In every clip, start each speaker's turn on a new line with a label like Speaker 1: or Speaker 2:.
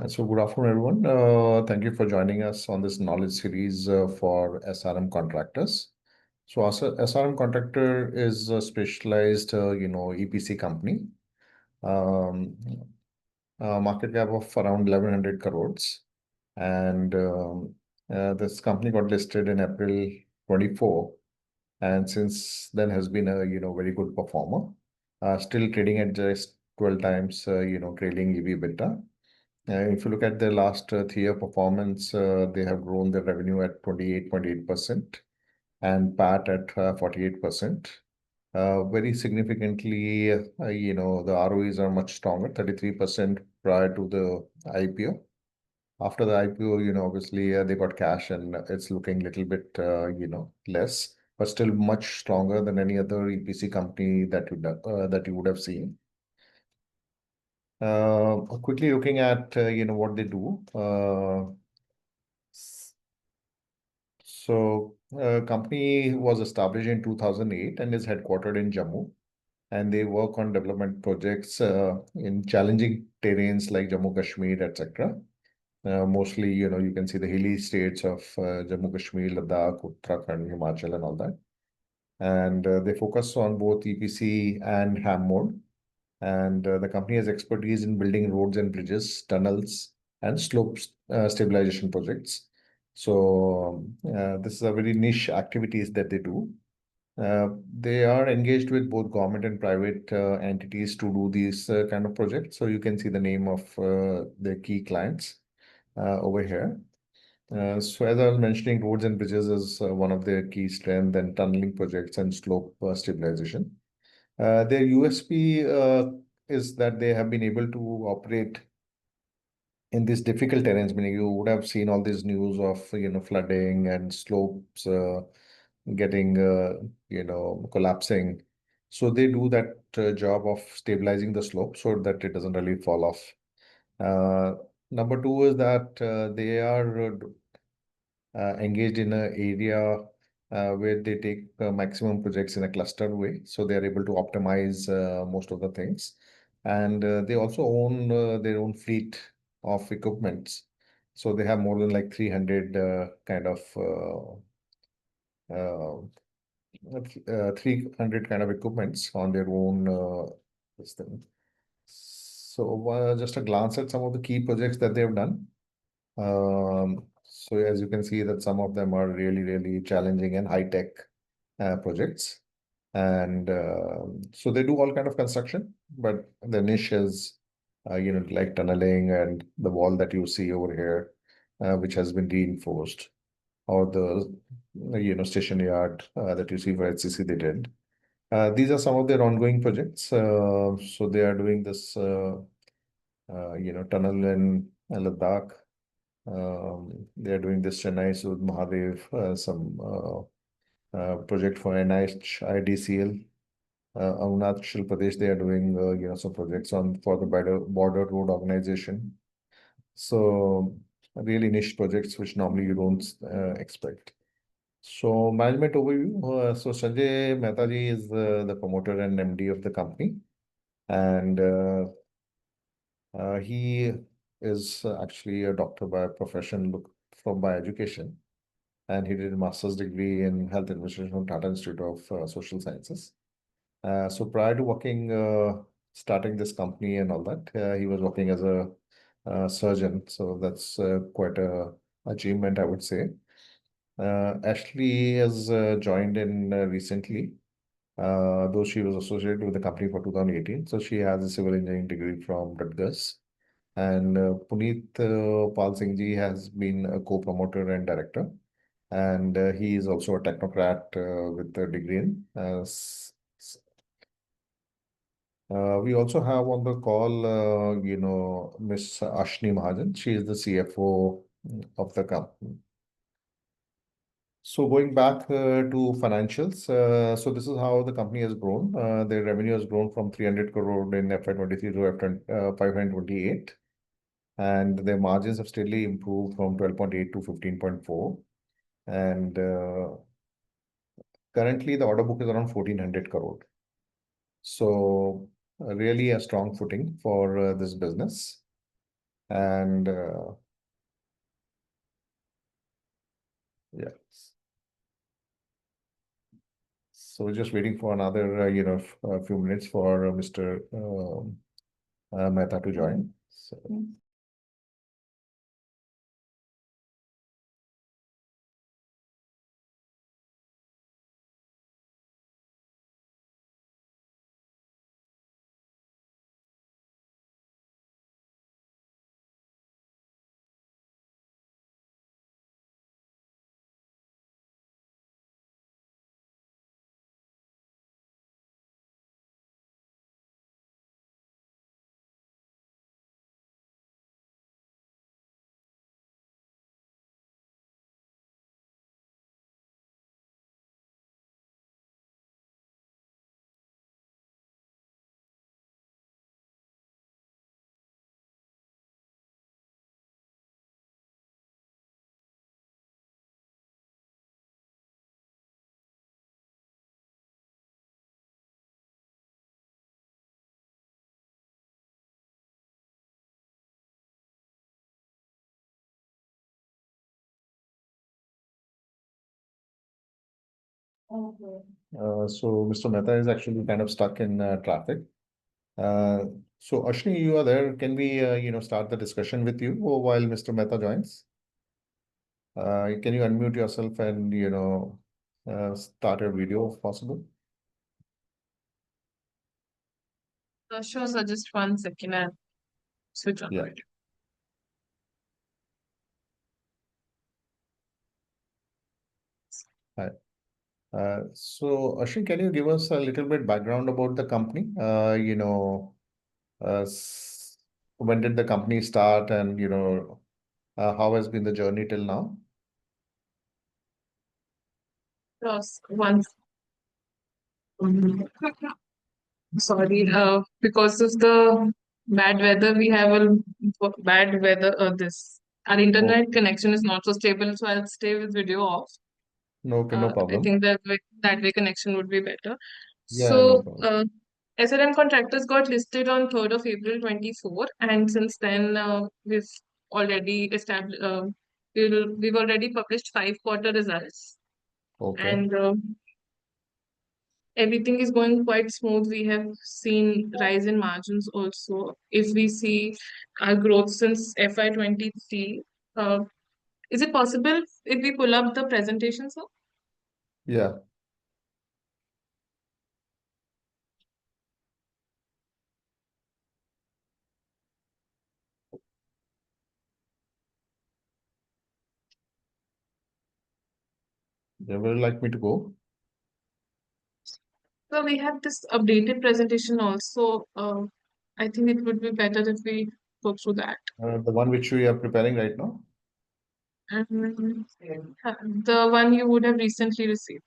Speaker 1: So good afternoon, everyone. Thank you for joining us on this knowledge series for SRM contractors. So SRM Contractor is a specialized, EPC company. Um, Market cap of around 1100 crores. And this company got listed in April 24. And since then has been a, very good performer. Still trading at just 12 times, trailing EV/EBITDA. If you look at their last 3-year performance, they have grown their revenue at 28.8% and PAT at 48%. Very significantly, the ROEs are much stronger, 33% prior to the IPO. After the IPO, obviously they got cash and it's looking a little bit, less, but still much stronger than any other EPC company that you would have seen. Quickly looking at what they do. Company was established in 2008 and is headquartered in Jammu. And they work on development projects in challenging terrains like Jammu Kashmir, etc. Mostly, you can see the hilly states of Jammu Kashmir, Ladakh, Uttarakhand, Himachal, and all that. And they focus on both EPC and HAM mode. And the company has expertise in building roads and bridges, tunnels, and slope stabilization projects. So this is a very niche activities that they do. They are engaged with both government and private entities to do these kind of projects. So you can see the name of their key clients over here. So as I was mentioning, roads and bridges is one of their key strengths, and tunneling projects and slope stabilization. Their USP is that they have been able to operate in these difficult terrains, meaning you would have seen all these news of, flooding and slopes getting, collapsing. So they do that job of stabilizing the slope so that it doesn't really fall off. Number two is that they are engaged in an area where they take maximum projects in a clustered way. So they are able to optimize most of the things. And they also own their own fleet of equipments. So they have more than like 300 kind of 300 kind of equipments on their own this thing. So just a glance at some of the key projects that they've done. So as you can see that some of them are really, really challenging and high-tech projects. And so they do all kind of construction, but the niche is, like tunneling and the wall that you see over here, which has been reinforced, or the, station yard that you see for HCC they did. These are some of their ongoing projects. So they are doing this, tunnel in Ladakh. They are doing this Chennai Sud Mahadev, some project for NIDCL. Arunachal Pradesh, they are doing some projects on for the border road organization. So really niche projects which normally you don't expect. So management overview. So Sanjay Mehta ji is the promoter and MD of the company, and he is actually a doctor by profession, from by education, and he did a master's degree in health administration from Tata Institute of Social Sciences. So prior to starting this company and all that, he was working as a surgeon. So that's quite a achievement, I would say. Ashley has joined in recently, though she was associated with the company for 2018. So she has a civil engineering degree from Rutgers. And Puneet Pal Singh ji has been a co-promoter and director. And he is also a technocrat with a degree in. We also have on the call, Miss Ashni Mahajan. She is the CFO of the company. So going back to financials, so this is how the company has grown. Their revenue has grown from 300 crore in FY23 to 528. And their margins have steadily improved from 12.8 to 15.4. And currently the order book is around 1400 crore. So really a strong footing for this business. And yeah, so we're just waiting for another, a few minutes for Mr. Mehta to join. So. So Mr. Mehta is actually kind of stuck in traffic. Uh, so Ashni, you are there. Can we, start the discussion with you while Mr. Mehta joins? Can you unmute yourself and, start your video if possible?
Speaker 2: Sure, sir. Just 1 second and switch on.
Speaker 1: Yeah. Hi. So Ashni, can you give us a little bit background about the company? When did the company start, and how has been the journey till now?
Speaker 2: Plus one. Sorry, because of the bad weather, we have a bad weather. This our
Speaker 1: Oh,
Speaker 2: internet connection is not so stable, so I'll stay with video off.
Speaker 1: no, okay, no
Speaker 2: I
Speaker 1: problem.
Speaker 2: think that way connection would be better.
Speaker 1: Yeah, no
Speaker 2: So,
Speaker 1: problem.
Speaker 2: SRM Contractors got listed on 3rd of April 24, and since then we've already established. We've already published 5 quarter results,
Speaker 1: Okay.
Speaker 2: and everything is going quite smooth. We have seen rise in margins also. If we see our growth since FY23, is it possible if we pull up the presentation, sir?
Speaker 1: Yeah, they would like me to go.
Speaker 2: So we have this updated presentation also. I think it would be better if we go through that.
Speaker 1: The one which we are preparing right now.
Speaker 2: And the one you would have recently received.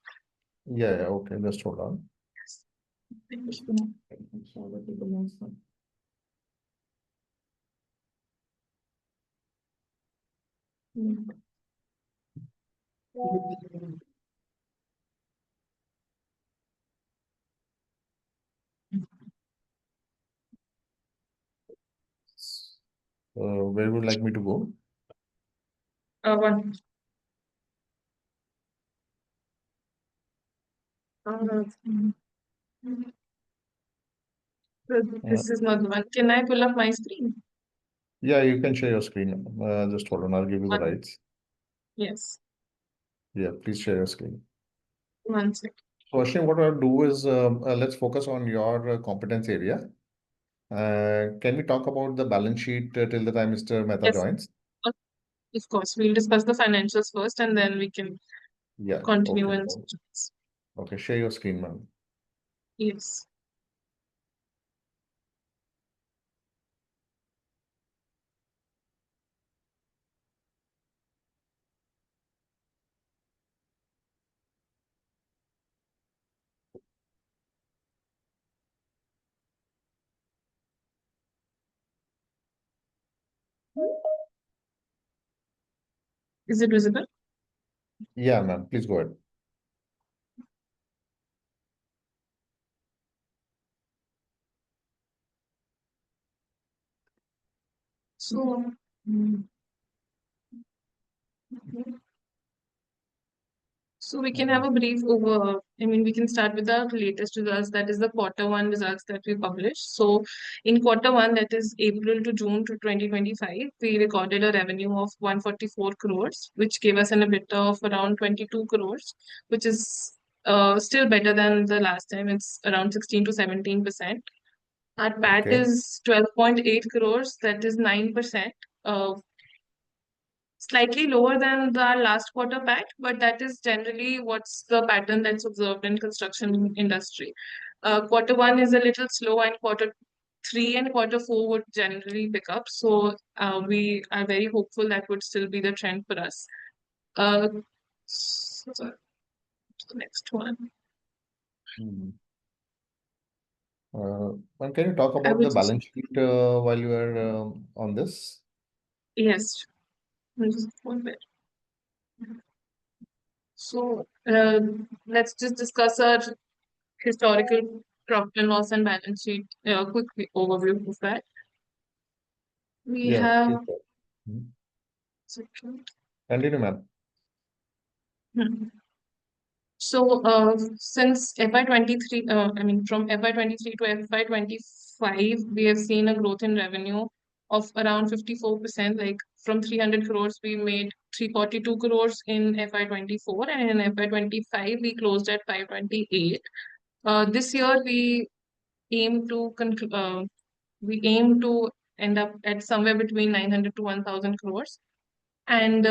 Speaker 1: Yeah, yeah, okay, just hold on.
Speaker 2: Yes. Thank you.
Speaker 1: Where would you like me to go?
Speaker 2: One. Uh,
Speaker 1: Uh,
Speaker 2: this is not the one. Can I pull up my screen?
Speaker 1: yeah, you can share your screen. Just hold on, I'll give you the
Speaker 2: One.
Speaker 1: rights.
Speaker 2: Yes.
Speaker 1: Yeah, please share your screen.
Speaker 2: 1 second.
Speaker 1: So Ashwin, what I'll do is let's focus on your competence area. Can we talk about the balance sheet till the time Mr. Mehta
Speaker 2: Yes.
Speaker 1: joins?
Speaker 2: uh, Of course, we'll discuss the financials first, and then we can
Speaker 1: Yeah,
Speaker 2: continue
Speaker 1: okay.
Speaker 2: in
Speaker 1: No.
Speaker 2: subjects.
Speaker 1: Okay, share your screen, ma'am.
Speaker 2: Yes. Is it visible?
Speaker 1: Yeah, ma'am, please go ahead.
Speaker 2: So, mm, so we can have a brief over. I mean, we can start with the latest results. That is the quarter one results that we published. So, in quarter one, that is April to June to 2025, we recorded a revenue of 144 crores, which gave us an EBITDA of around 22 crores, which is still better than the last time. It's around 16 to 17%. Our PAT
Speaker 1: Okay.
Speaker 2: is 12.8 crores, that is 9%. Slightly lower than the last quarter PAT, but that is generally what's the pattern that's observed in construction industry. Quarter one is a little slow, and quarter three and quarter four would generally pick up. So we are very hopeful that would still be the trend for us. So the next one.
Speaker 1: Hmm. And can you talk
Speaker 2: I
Speaker 1: about
Speaker 2: will
Speaker 1: the
Speaker 2: just,
Speaker 1: balance sheet while you are on this?
Speaker 2: yes, just one bit. So let's just discuss our historical profit and loss and balance sheet, quick overview of that. We
Speaker 1: Yeah, please
Speaker 2: have,
Speaker 1: go. Hmm.
Speaker 2: second.
Speaker 1: Continue, ma'am.
Speaker 2: Hmm. So since FY23, I mean from FY23 to FY25, we have seen a growth in revenue of around 54%. Like from 300 crores, we made 342 crores in FY24, and in FY25 we closed at 528. This year aim to we aim to end up at somewhere between 900 to 1000 crores. And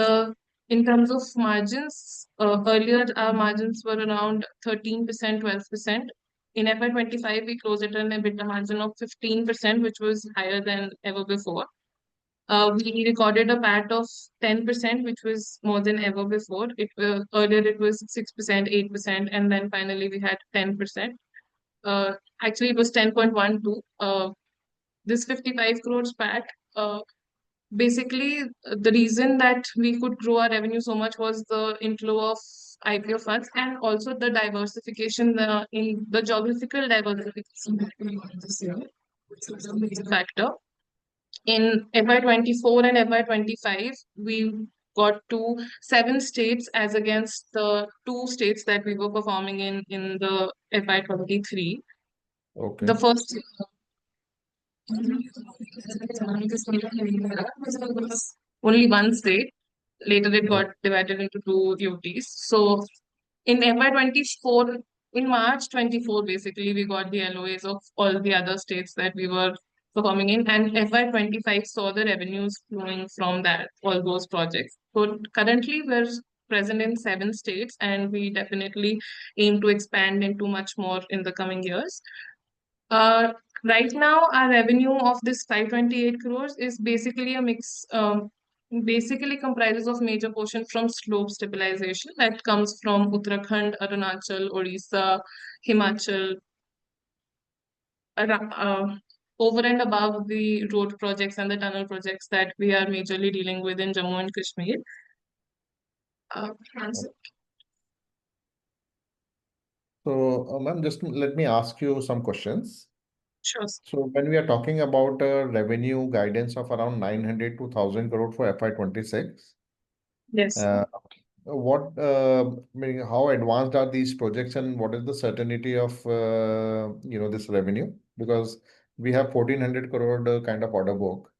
Speaker 2: in terms of margins, earlier our margins were around 13%, 12%. In FY25, we closed at an EBITDA margin of 15%, which was higher than ever before. We recorded a PAT of 10%, which was more than ever before. Earlier it was 6%, 8%, and then finally we had 10%. Actually, it was 10.12. This 55 crores PAT, basically, the reason that we could grow our revenue so much was the inflow of IPO funds, and also the diversification in the geographical diversification that we got this year, which was a major factor. In FY24 and FY25, we got to 7 states as against the 2 states that we were performing in the FY23. The
Speaker 1: Okay.
Speaker 2: first only 1 state. Later, it got
Speaker 1: Okay.
Speaker 2: divided into 2 UTs. So, in FY24, in March 24, basically, we got the LOAs of all the other states that we were performing in, and FY25 saw the revenues flowing from that, all those projects. So, currently, we're present in 7 states, and we definitely aim to expand into much more in the coming years. Uh, right now, our revenue of this 528 crores is basically a mix, basically comprises of major portion from slope stabilization that comes from Uttarakhand, Arunachal, Odisha, Himachal, over and above the road projects and the tunnel projects that we are majorly dealing with in Jammu and Kashmir. That's it.
Speaker 1: So, ma'am, just let me ask you some questions.
Speaker 2: Sure.
Speaker 1: So, when we are talking about revenue guidance of around 900 to 1000 crore for FY26,
Speaker 2: Yes.
Speaker 1: uh, I mean, how advanced are these projects and what is the certainty of this revenue? Because we have 1400 crore kind of order book.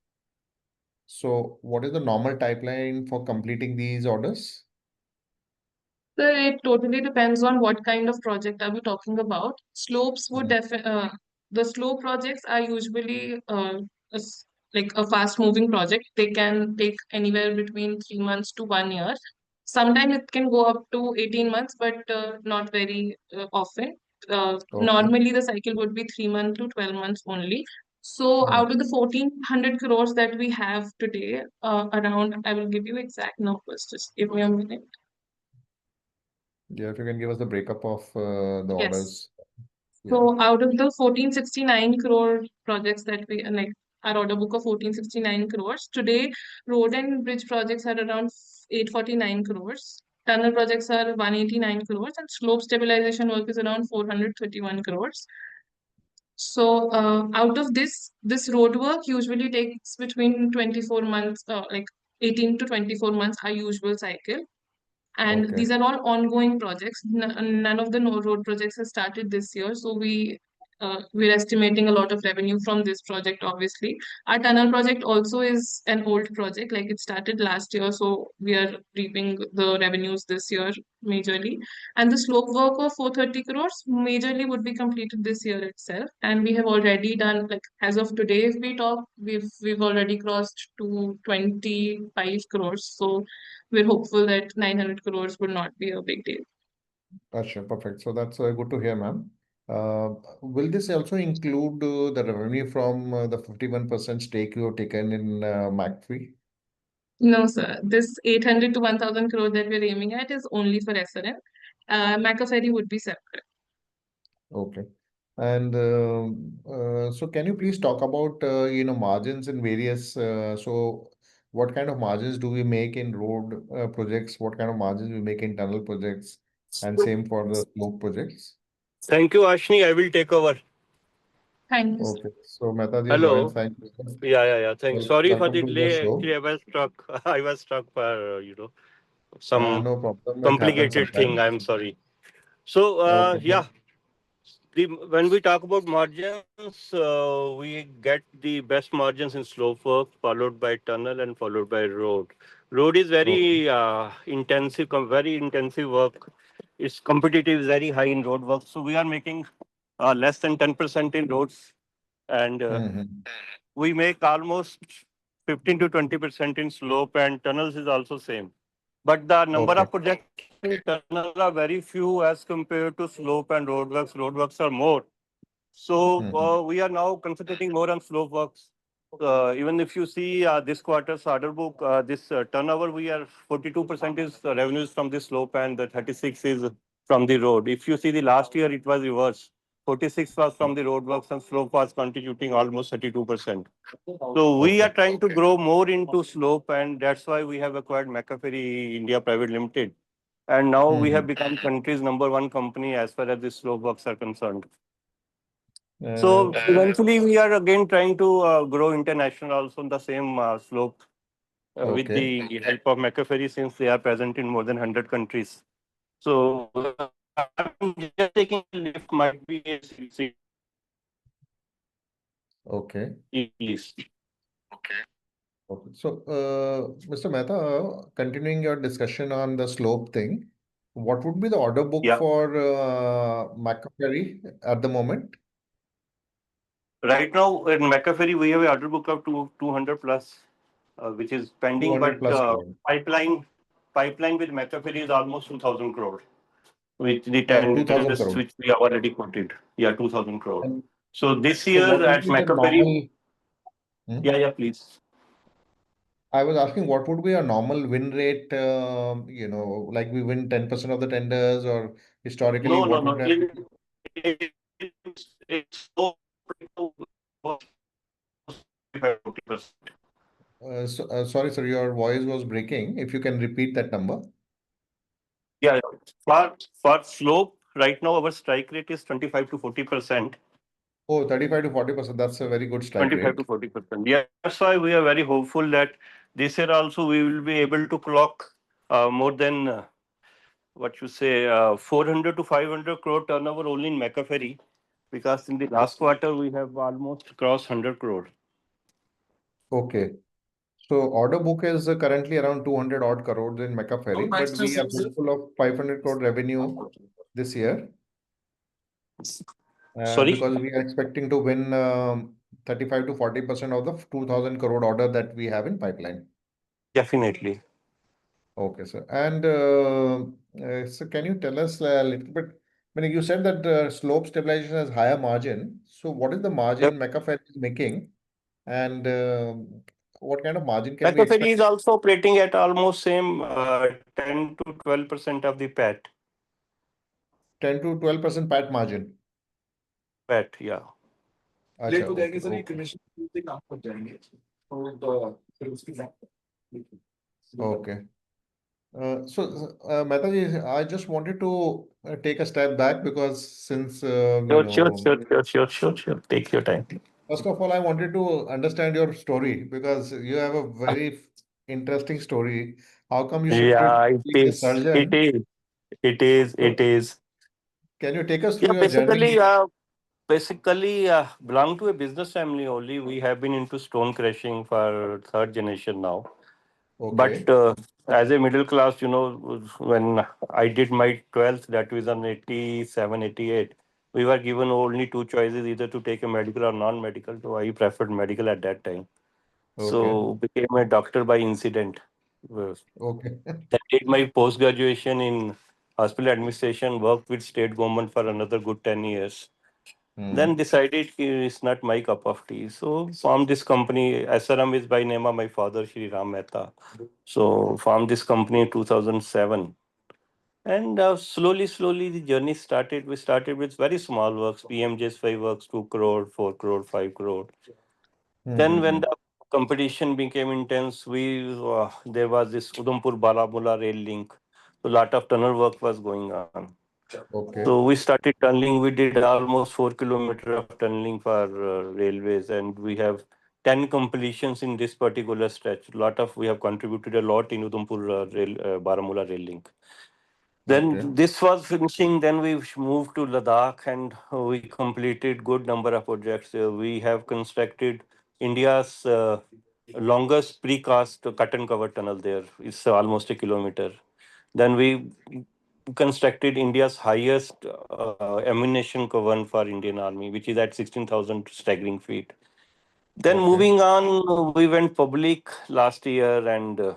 Speaker 1: So, what is the normal timeline for completing these orders?
Speaker 2: So it totally depends on what kind of project are we talking about. Slopes would
Speaker 1: Mm.
Speaker 2: the slope projects are usually like a fast moving project. They can take anywhere between 3 months to 1 year. Sometimes it can go up to 18 months, but not very often.
Speaker 1: Okay.
Speaker 2: Normally the cycle would be 3 months to 12 months only. So
Speaker 1: Mm.
Speaker 2: out of the 1400 crores that we have today, around, I will give you exact numbers. Just give me a minute.
Speaker 1: Yeah, if you can give us the breakup of the
Speaker 2: Yes.
Speaker 1: orders. Yeah.
Speaker 2: So out of the 1469 crore projects that we like, our order book of 1469 crores, today road and bridge projects are around 849 crores. Tunnel projects are 189 crores, and slope stabilization work is around 431 crores. So out of this road work usually takes between 24 months, like 18 to 24 months, our usual cycle. And
Speaker 1: Okay.
Speaker 2: these are all ongoing projects. None of the road projects have started this year, so we're estimating a lot of revenue from this project. Obviously, our tunnel project also is an old project, like it started last year, so we are reaping the revenues this year majorly. And the slope work of 430 crores majorly would be completed this year itself. And we have already done, like as of today, if we talk, we've already crossed to 25 crores. So we're hopeful that 900 crores would not be a big deal.
Speaker 1: Gotcha. Perfect. So that's good to hear, ma'am. Will this also include the revenue from the 51% stake you have taken in Maccaferri?
Speaker 2: No, sir. This 800 to 1000 crore that we're aiming at is only for SRM. Maccaferri would be separate.
Speaker 1: Okay. And so can you please talk about margins in various so what kind of margins do we make in road projects? What kind of margins we make in tunnel projects? And same for the slope projects.
Speaker 3: Thank you, Ashni. I will take over.
Speaker 2: Thank you, sir.
Speaker 1: Okay. So Mehta ji has joined.
Speaker 3: Hello.
Speaker 1: Thank you, sir.
Speaker 3: Yeah. Thanks. Sorry for
Speaker 1: Welcome
Speaker 3: the
Speaker 1: to the
Speaker 3: delay.
Speaker 1: show.
Speaker 3: Actually, I was stuck. I was stuck for, some
Speaker 1: No problem. It happens
Speaker 3: complicated thing.
Speaker 1: sometimes.
Speaker 3: I'm sorry. So,
Speaker 1: Okay.
Speaker 3: when we talk about margins, we get the best margins in slope work, followed by tunnel and followed by road. Road is
Speaker 1: Okay.
Speaker 3: very intensive, very intensive work. Its competitive is very high in road work. So we are making less than 10% in roads, and
Speaker 1: Mm-hmm.
Speaker 3: we make almost 15 to 20% in slope, and tunnels is also same. But the number
Speaker 1: Okay.
Speaker 3: of projects in tunnel are very few as compared to slope and roadworks. Roadworks are more. So
Speaker 1: Mm-hmm.
Speaker 3: we are now concentrating more on slope works. Even if you see this quarter's order book, this turnover, we are 42% is revenues from the slope and the 36 is from the road. If you see the last year, it was reverse. 46 was from the roadworks and slope was contributing almost 32%. So we are
Speaker 1: Okay.
Speaker 3: trying to grow more into slope, and that's why we have acquired Maccaferri India Private Limited. And now we
Speaker 1: Mm-hmm.
Speaker 3: have become country's #1 company as far as the slope works are concerned. So
Speaker 1: Uh,
Speaker 3: eventually, we are again trying to grow international also on the same slope with
Speaker 1: okay.
Speaker 3: the help of Maccaferri, since they are present in more than 100 countries. So I'm just taking a lift might be a
Speaker 1: Okay.
Speaker 3: list.
Speaker 1: Okay. So, Mr. Mehta, continuing your discussion on the slope thing, what would be the order book
Speaker 3: Yeah.
Speaker 1: for Maccaferri at the moment?
Speaker 3: Right now in Maccaferri, we have an order book of 200 plus, which is pending,
Speaker 1: 200
Speaker 3: but
Speaker 1: plus crore.
Speaker 3: pipeline with Maccaferri is almost 2,000 crore, with the
Speaker 1: 2,000
Speaker 3: tenders
Speaker 1: crore.
Speaker 3: which we have already quoted. Yeah, 2,000 crore.
Speaker 1: And
Speaker 3: So this
Speaker 1: so,
Speaker 3: year
Speaker 1: what would
Speaker 3: at
Speaker 1: be the
Speaker 3: Maccaferri,
Speaker 1: normal? Hmm?
Speaker 3: yeah, please.
Speaker 1: I was asking what would be a normal win rate, like we win 10% of the tenders, or historically,
Speaker 3: No, no,
Speaker 1: what
Speaker 3: no.
Speaker 1: would have been?
Speaker 3: It's so 40%.
Speaker 1: Sorry, sir, your voice was breaking. If you can repeat that number.
Speaker 3: Yeah. For slope, right now our strike rate is 25 to 40%.
Speaker 1: Oh, 35 to 40%. That's a very good strike
Speaker 3: 25 to
Speaker 1: rate.
Speaker 3: 40%. Yeah, that's why we are very hopeful that this year also we will be able to clock more than 400 to 500 crore turnover only in Maccaferri, because in the last quarter we have almost crossed 100 crore.
Speaker 1: Okay. So order book is currently around 200 odd crores in Maccaferri, but we are hopeful of 500 crore revenue this year. And
Speaker 3: Sorry?
Speaker 1: because we are expecting to win 35 to 40% of the 2000 crore order that we have in pipeline.
Speaker 3: Definitely.
Speaker 1: Okay, sir. And so can you tell us a little bit? When you said that slope stabilization has higher margin, so what is the margin
Speaker 3: Yep.
Speaker 1: Maccaferri is making, and what kind of margin can we
Speaker 3: Maccaferri
Speaker 1: expect?
Speaker 3: is also operating at almost same 10 to 12% of the PAT.
Speaker 1: 10 to 12% PAT margin.
Speaker 3: PAT, yeah.
Speaker 1: अच्छा, okay. Okay. Mehta, I just wanted to take a step back because since
Speaker 3: Sure. Take your time.
Speaker 1: first of all, I wanted to understand your story because you have a very interesting story. How come you shifted
Speaker 3: Yeah,
Speaker 1: from
Speaker 3: it
Speaker 1: being a
Speaker 3: is. It
Speaker 1: surgeon?
Speaker 3: is. It is. It
Speaker 1: So,
Speaker 3: is.
Speaker 1: can you take us
Speaker 3: Yeah,
Speaker 1: through your journey?
Speaker 3: belong to a business family only. We have been into stone crushing for third generation now. But
Speaker 1: Okay,
Speaker 3: as a middle class, when I did my 12th, that was in 87, 88, we were given only two choices, either to take a medical or non-medical. So I preferred medical at that time.
Speaker 1: okay,
Speaker 3: So became a doctor by incident. Uh,
Speaker 1: okay.
Speaker 3: Then did my post-graduation in hospital administration, worked with state government for another good 10 years. Then
Speaker 1: Hmm.
Speaker 3: decided it's not my cup of tea. So formed this company. SRM is by name of my father, Shri Ram Mehta. So formed this company in 2007. And slowly the journey started. We started with very small works, PMJS5 works, 2 crore, 4 crore, 5 crore. Then when
Speaker 1: Hmm.
Speaker 3: the competition became intense, there was this Udhampur Baramulla rail link. So a lot of tunnel work was going on.
Speaker 1: Okay,
Speaker 3: So we started tunneling. We did almost 4 kilometers of tunneling for railways, and we have 10 completions in this particular stretch. We have contributed a lot in Udhampur Baramulla rail link.
Speaker 1: okay.
Speaker 3: Then this was finishing. Then we moved to Ladakh, and we completed good number of projects. We have constructed India's longest precast cut and cover tunnel there. It's almost a kilometer. Then we constructed India's highest ammunition cover for Indian Army, which is at 16,000 staggering feet. Then
Speaker 1: Okay.
Speaker 3: moving on, we went public last year, and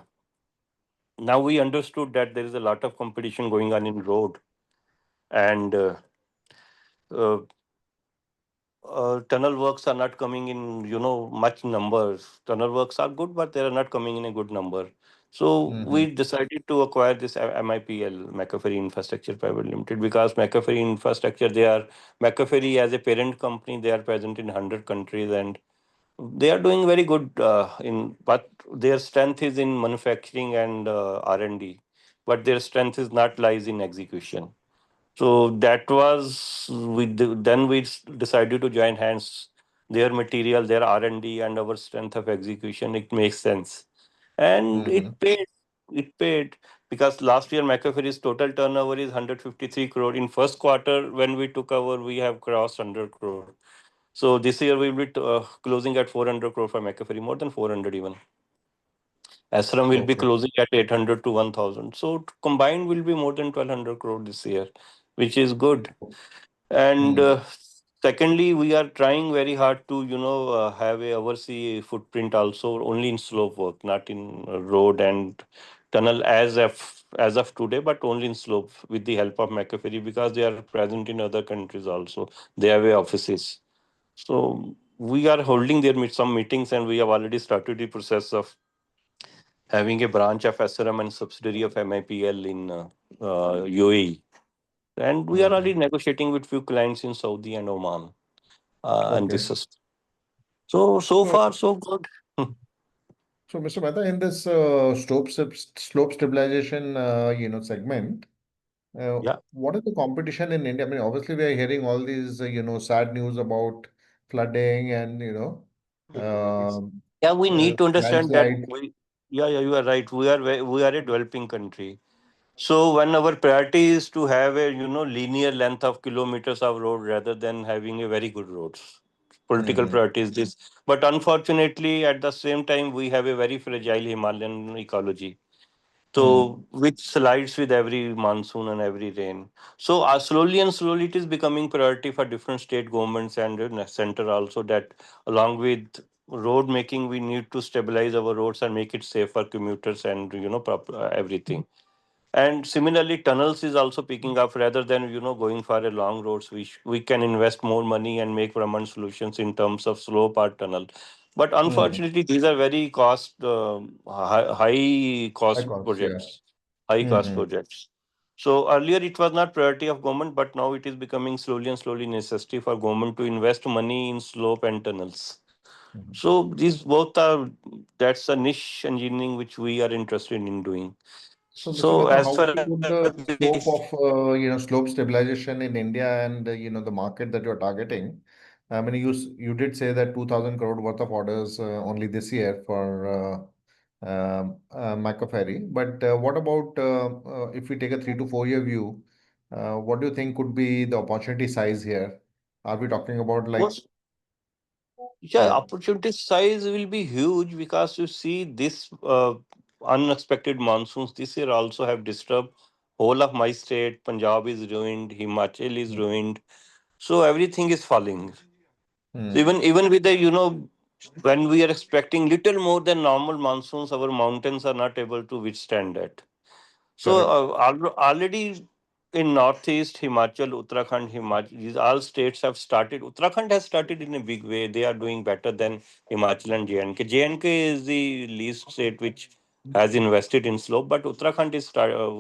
Speaker 3: now we understood that there is a lot of competition going on in road, and uh, tunnel works are not coming in, much numbers. Tunnel works are good, but they are not coming in a good number. So we
Speaker 1: Hmm.
Speaker 3: decided to acquire this MIPL, Maccaferri Infrastructure Pvt Limited, because Maccaferri Infrastructure, Maccaferri as a parent company, they are present in 100 countries, and they are doing very good but their strength is in manufacturing and R&D, but their strength is not lies in execution. So that was then decided to join hands. Their material, their R&D, and our strength of execution. It makes sense, and
Speaker 1: Hmm.
Speaker 3: it paid. It paid because last year Macaferi's total turnover is 153 crore. In first quarter, when we took over, we have crossed 100 crore. So this year we will be closing at 400 crore for Macaferi, more than 400 even. SRM will be
Speaker 1: Okay.
Speaker 3: closing at 800 to 1,000. So combined will be more than 1,200 crore this year, which is good. And
Speaker 1: Hmm.
Speaker 3: secondly, we are trying very hard to, have a overseas footprint also only in slope work, not in road and tunnel as of today, but only in slope with the help of McAfee because they are present in other countries also. They have offices. So we are holding some meetings, and we have already started the process of having a branch of SRM and subsidiary of MIPL in UAE. And we are
Speaker 1: Hmm.
Speaker 3: already negotiating with few clients in Saudi and Oman. And
Speaker 1: Okay.
Speaker 3: this is so
Speaker 1: So,
Speaker 3: far so good.
Speaker 1: so Mr. Mehta, in this slope stabilization, segment,
Speaker 3: Yeah.
Speaker 1: what is the competition in India? I mean, obviously, we are hearing all these, sad news about flooding and,
Speaker 3: Yeah, we need to understand that
Speaker 1: landslide.
Speaker 3: you are right. We are a developing country. So when our priority is to have a linear length of kilometers of road rather than having a very good roads. Political
Speaker 1: Hmm.
Speaker 3: priority is this. But unfortunately, at the same time, we have a very fragile Himalayan ecology.
Speaker 1: Hmm.
Speaker 3: So which slides with every monsoon and every rain. So slowly and slowly it is becoming priority for different state governments and center also, that along with road making we need to stabilize our roads and make it safe for commuters and everything. And similarly, tunnels is also picking up rather than going for a long roads. We can invest more money and make permanent solutions in terms of slow part tunnel. But
Speaker 1: Hmm.
Speaker 3: unfortunately, these are very high
Speaker 1: High
Speaker 3: cost
Speaker 1: cost, yeah.
Speaker 3: projects, high cost
Speaker 1: Hmm.
Speaker 3: projects. So earlier it was not priority of government, but now it is becoming slowly and slowly necessity for government to invest money in slope and tunnels.
Speaker 1: Hmm.
Speaker 3: So these both are that's a niche engineering which we are interested in doing.
Speaker 1: So, Mr.
Speaker 3: So
Speaker 1: Mehta,
Speaker 3: as
Speaker 1: how would
Speaker 3: far
Speaker 1: you put
Speaker 3: as
Speaker 1: the scope
Speaker 3: this,
Speaker 1: of slope stabilization in India and the market that you're targeting? I mean, you did say that 2,000 crore worth of orders only this year for Maccaferri, but what about if we take a 3 to 4 year view? What do you think could be the opportunity size here? Are we talking about like,
Speaker 3: most, yeah,
Speaker 1: yeah,
Speaker 3: opportunity size will be huge because you see this unexpected monsoons this year also have disturbed whole of my state. Punjab is ruined, Himachal is
Speaker 1: hmm,
Speaker 3: ruined, so everything is falling. So
Speaker 1: hmm,
Speaker 3: even with the when we are expecting little more than normal monsoons, our mountains are not able to withstand that. So
Speaker 1: correct,
Speaker 3: already in Northeast, Himachal, Uttarakhand, Himachal, these all states have started. Uttarakhand has started in a big way. They are doing better than Himachal and J&K. J&K is the least state which has invested in slope, but Uttarakhand is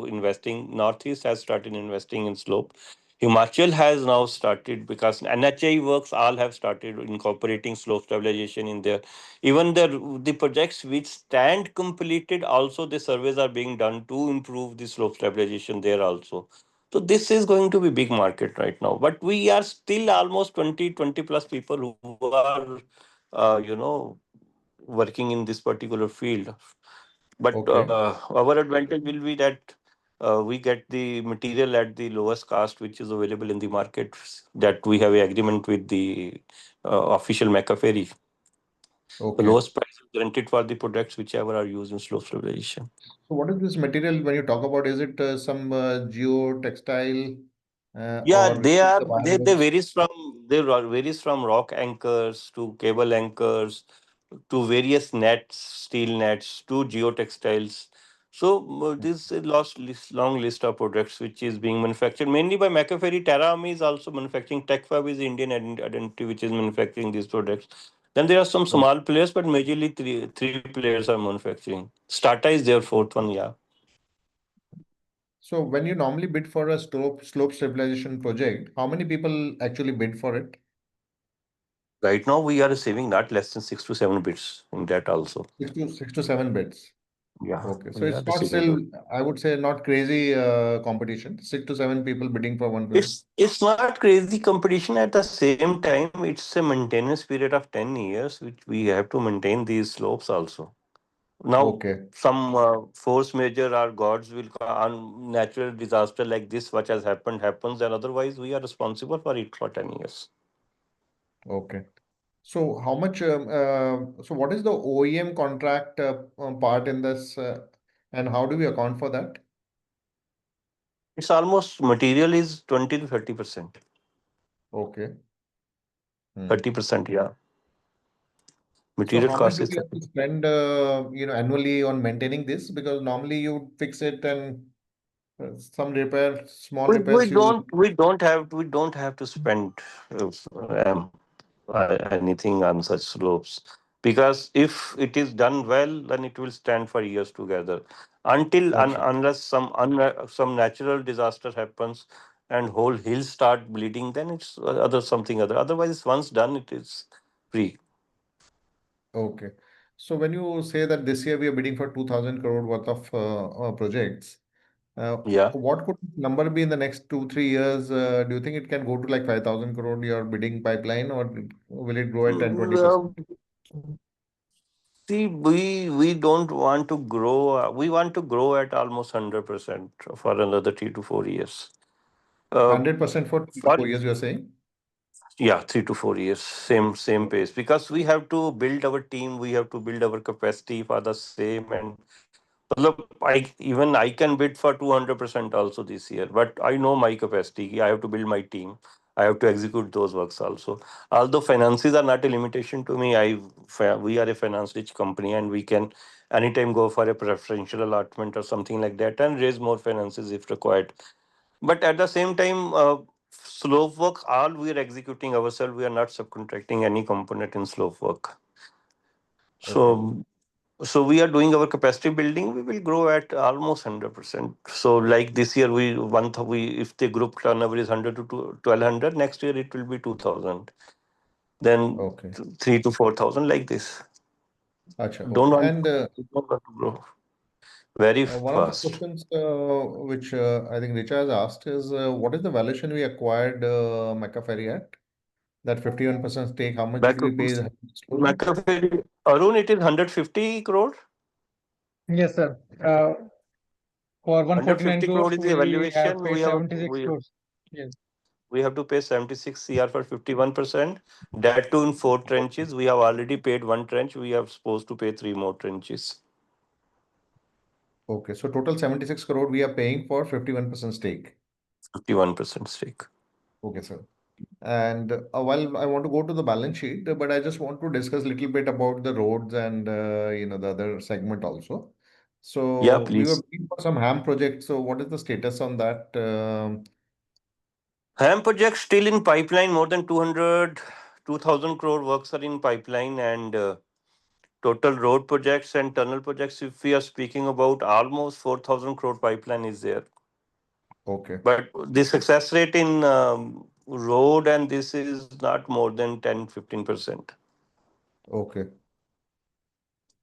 Speaker 3: investing. Northeast has started investing in slope. Himachal has now started because NHI works all have started incorporating slope stabilization in their even the projects which stand completed, also the surveys are being done to improve the slope stabilization there also. So this is going to be big market right now. But we are still almost 20 plus people who are, working in this particular field. But
Speaker 1: okay.
Speaker 3: our advantage will be that we get the material at the lowest cost, which is available in the market, that we have an agreement with the official Maccaferri. The
Speaker 1: Okay.
Speaker 3: lowest price is guaranteed for the products whichever are used in slope stabilization.
Speaker 1: So what is this material when you talk about? Is it some geotextile
Speaker 3: Yeah,
Speaker 1: or
Speaker 3: they are
Speaker 1: the
Speaker 3: they
Speaker 1: biomass?
Speaker 3: varies from rock anchors to cable anchors to various nets, steel nets to geotextiles. So this is a long list of products which is being manufactured mainly by Maccaferri. Terram is also manufacturing. Techfab is the Indian identity which is manufacturing these products. Then there are some
Speaker 1: Oh,
Speaker 3: small players, but majorly three players are manufacturing. Stata is their fourth one, yeah.
Speaker 1: so when you normally bid for a slope stabilization project, how many people actually bid for it?
Speaker 3: Right now we are receiving not less than 6 to 7 bits in that also.
Speaker 1: 6 to 7 bids.
Speaker 3: Yeah,
Speaker 1: Okay, so
Speaker 3: we are
Speaker 1: it's not
Speaker 3: receiving
Speaker 1: still,
Speaker 3: those.
Speaker 1: I would say, not crazy competition. 6 to 7 people bidding for one project.
Speaker 3: It's not crazy competition. At the same time, it's a maintenance period of 10 years, which we have to maintain these slopes also. Now,
Speaker 1: Okay,
Speaker 3: some force major or gods will on natural disaster like this, what has happened happens, and otherwise we are responsible for it for 10 years.
Speaker 1: okay. So how much? So what is the OEM contract part in this, and how do we account for that?
Speaker 3: It's almost material is 20 to 30%.
Speaker 1: Okay. Hmm.
Speaker 3: 30%, yeah.
Speaker 1: So
Speaker 3: Material
Speaker 1: how much
Speaker 3: cost
Speaker 1: do
Speaker 3: is
Speaker 1: we have
Speaker 3: 30.
Speaker 1: to spend, annually on maintaining this? Because normally you fix it and some repair, small repairs you.
Speaker 3: We don't have to spend anything on such slopes, because if it is done well, then it will stand for years together.
Speaker 1: Acha.
Speaker 3: Unless some natural disaster happens and whole hills start bleeding, then it's other something other. Otherwise, once done, it is free.
Speaker 1: Okay. So when you say that this year we are bidding for 2,000 crore worth of projects,
Speaker 3: Yeah.
Speaker 1: what could number be in the next 2, 3 years? Do you think it can go to like 5,000 crore your bidding pipeline, or will it grow at 10, 20%?
Speaker 3: Mm, See, we don't want to grow. We want to grow at almost 100% for another 3 to 4 years. Uh,
Speaker 1: 100% for three to
Speaker 3: for
Speaker 1: four years, you are saying?
Speaker 3: Yeah, 3 to 4 years, same pace. Because we have to build our team, we have to build our capacity for the same. And look, I can bid for 200% also this year, but I know my capacity. I have to build my team. I have to execute those works also. Although finances are not a limitation to me, we are a finance rich company and we can anytime go for a preferential allotment or something like that and raise more finances if required. But at the same time, slope work, all we are executing ourselves. We are not subcontracting any component in slope work.
Speaker 1: Okay.
Speaker 3: So, so we are doing our capacity building. We will grow at almost 100%. So, like this year, we if the group turnover is 100 to 1,200, next year it will be 2,000. Then
Speaker 1: Okay.
Speaker 3: 3 to 4,000 like this.
Speaker 1: Acha.
Speaker 3: Don't
Speaker 1: Okay.
Speaker 3: want
Speaker 1: And
Speaker 3: don't want to grow. very
Speaker 1: One of the
Speaker 3: fast.
Speaker 1: questions which I think Richa has asked is what is the valuation we acquired Maccaferri at? That 51% stake, how much did
Speaker 3: Back
Speaker 1: we pay? Have you disclosed it?
Speaker 3: Maccaferri, Arun, it is 150 crore.
Speaker 4: Yes, sir. For 149
Speaker 3: 150 crore
Speaker 4: crores,
Speaker 3: is the
Speaker 4: we have
Speaker 3: evaluation.
Speaker 4: paid 76 crores. Yes.
Speaker 3: We have to pay 76 CR for 51%. That too in 4 trenches. We have already paid 1 trench. We are supposed to pay 3 more trenches.
Speaker 1: Okay, so total 76 crore we are paying for 51% stake.
Speaker 3: 51% stake.
Speaker 1: Okay, sir. And while I want to go to the balance sheet, but I just want to discuss a little bit about the roads and the other segment also.
Speaker 3: Yeah,
Speaker 1: So we were
Speaker 3: please.
Speaker 1: bidding for some HAM projects. So what is the status on that?
Speaker 3: HAM project still in pipeline. More than 2,000 crore works are in pipeline, and total road projects and tunnel projects, if we are speaking about, almost 4,000 crore pipeline is there.
Speaker 1: Okay,
Speaker 3: But the success rate in road and this is not more than 10-15%.
Speaker 1: okay,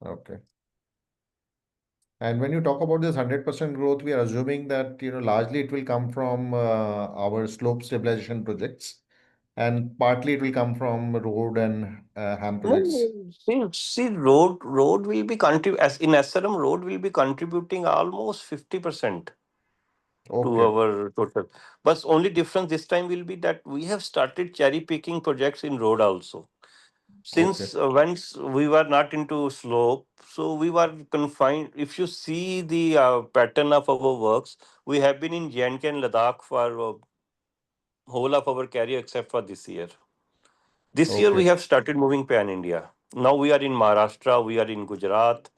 Speaker 1: okay. And when you talk about this 100% growth, we are assuming that largely it will come from our slope stabilization projects, and partly it will come from road and HAM projects.
Speaker 3: No, see, road will be as in SRM, road will be contributing almost 50% to
Speaker 1: Okay,
Speaker 3: our total. But only difference this time will be that we have started cherry picking projects in road also.
Speaker 1: okay,
Speaker 3: Since once we were not into slope, so we were confined. If you see the pattern of our works, we have been in J&K and Ladakh for whole of our career except for this year. This year we
Speaker 1: okay,
Speaker 3: have started moving pan India. Now we are in Maharashtra, we are in Gujarat,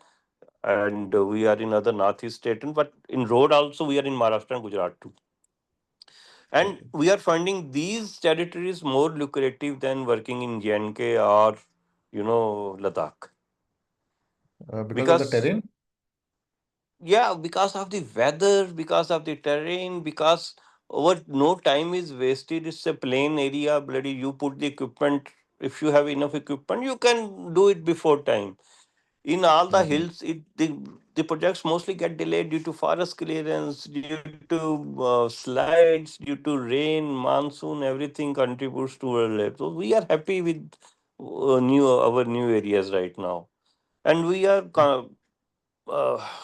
Speaker 3: and we are in other northeast states. But in road also we are in Maharashtra and Gujarat too. And
Speaker 1: okay.
Speaker 3: we are finding these territories more lucrative than working in J&K or Ladakh.
Speaker 1: Because of the
Speaker 3: Because
Speaker 1: terrain?
Speaker 3: yeah, because of the weather, because of the terrain, because over no time is wasted. It's a plain area. Bloody, you put the equipment. If you have enough equipment, you can do it before time. In all the
Speaker 1: Mhm.
Speaker 3: hills, the projects mostly get delayed due to forest clearance, due to slides, due to rain, monsoon. Everything contributes to our life. So we are happy with our new areas right now, and we are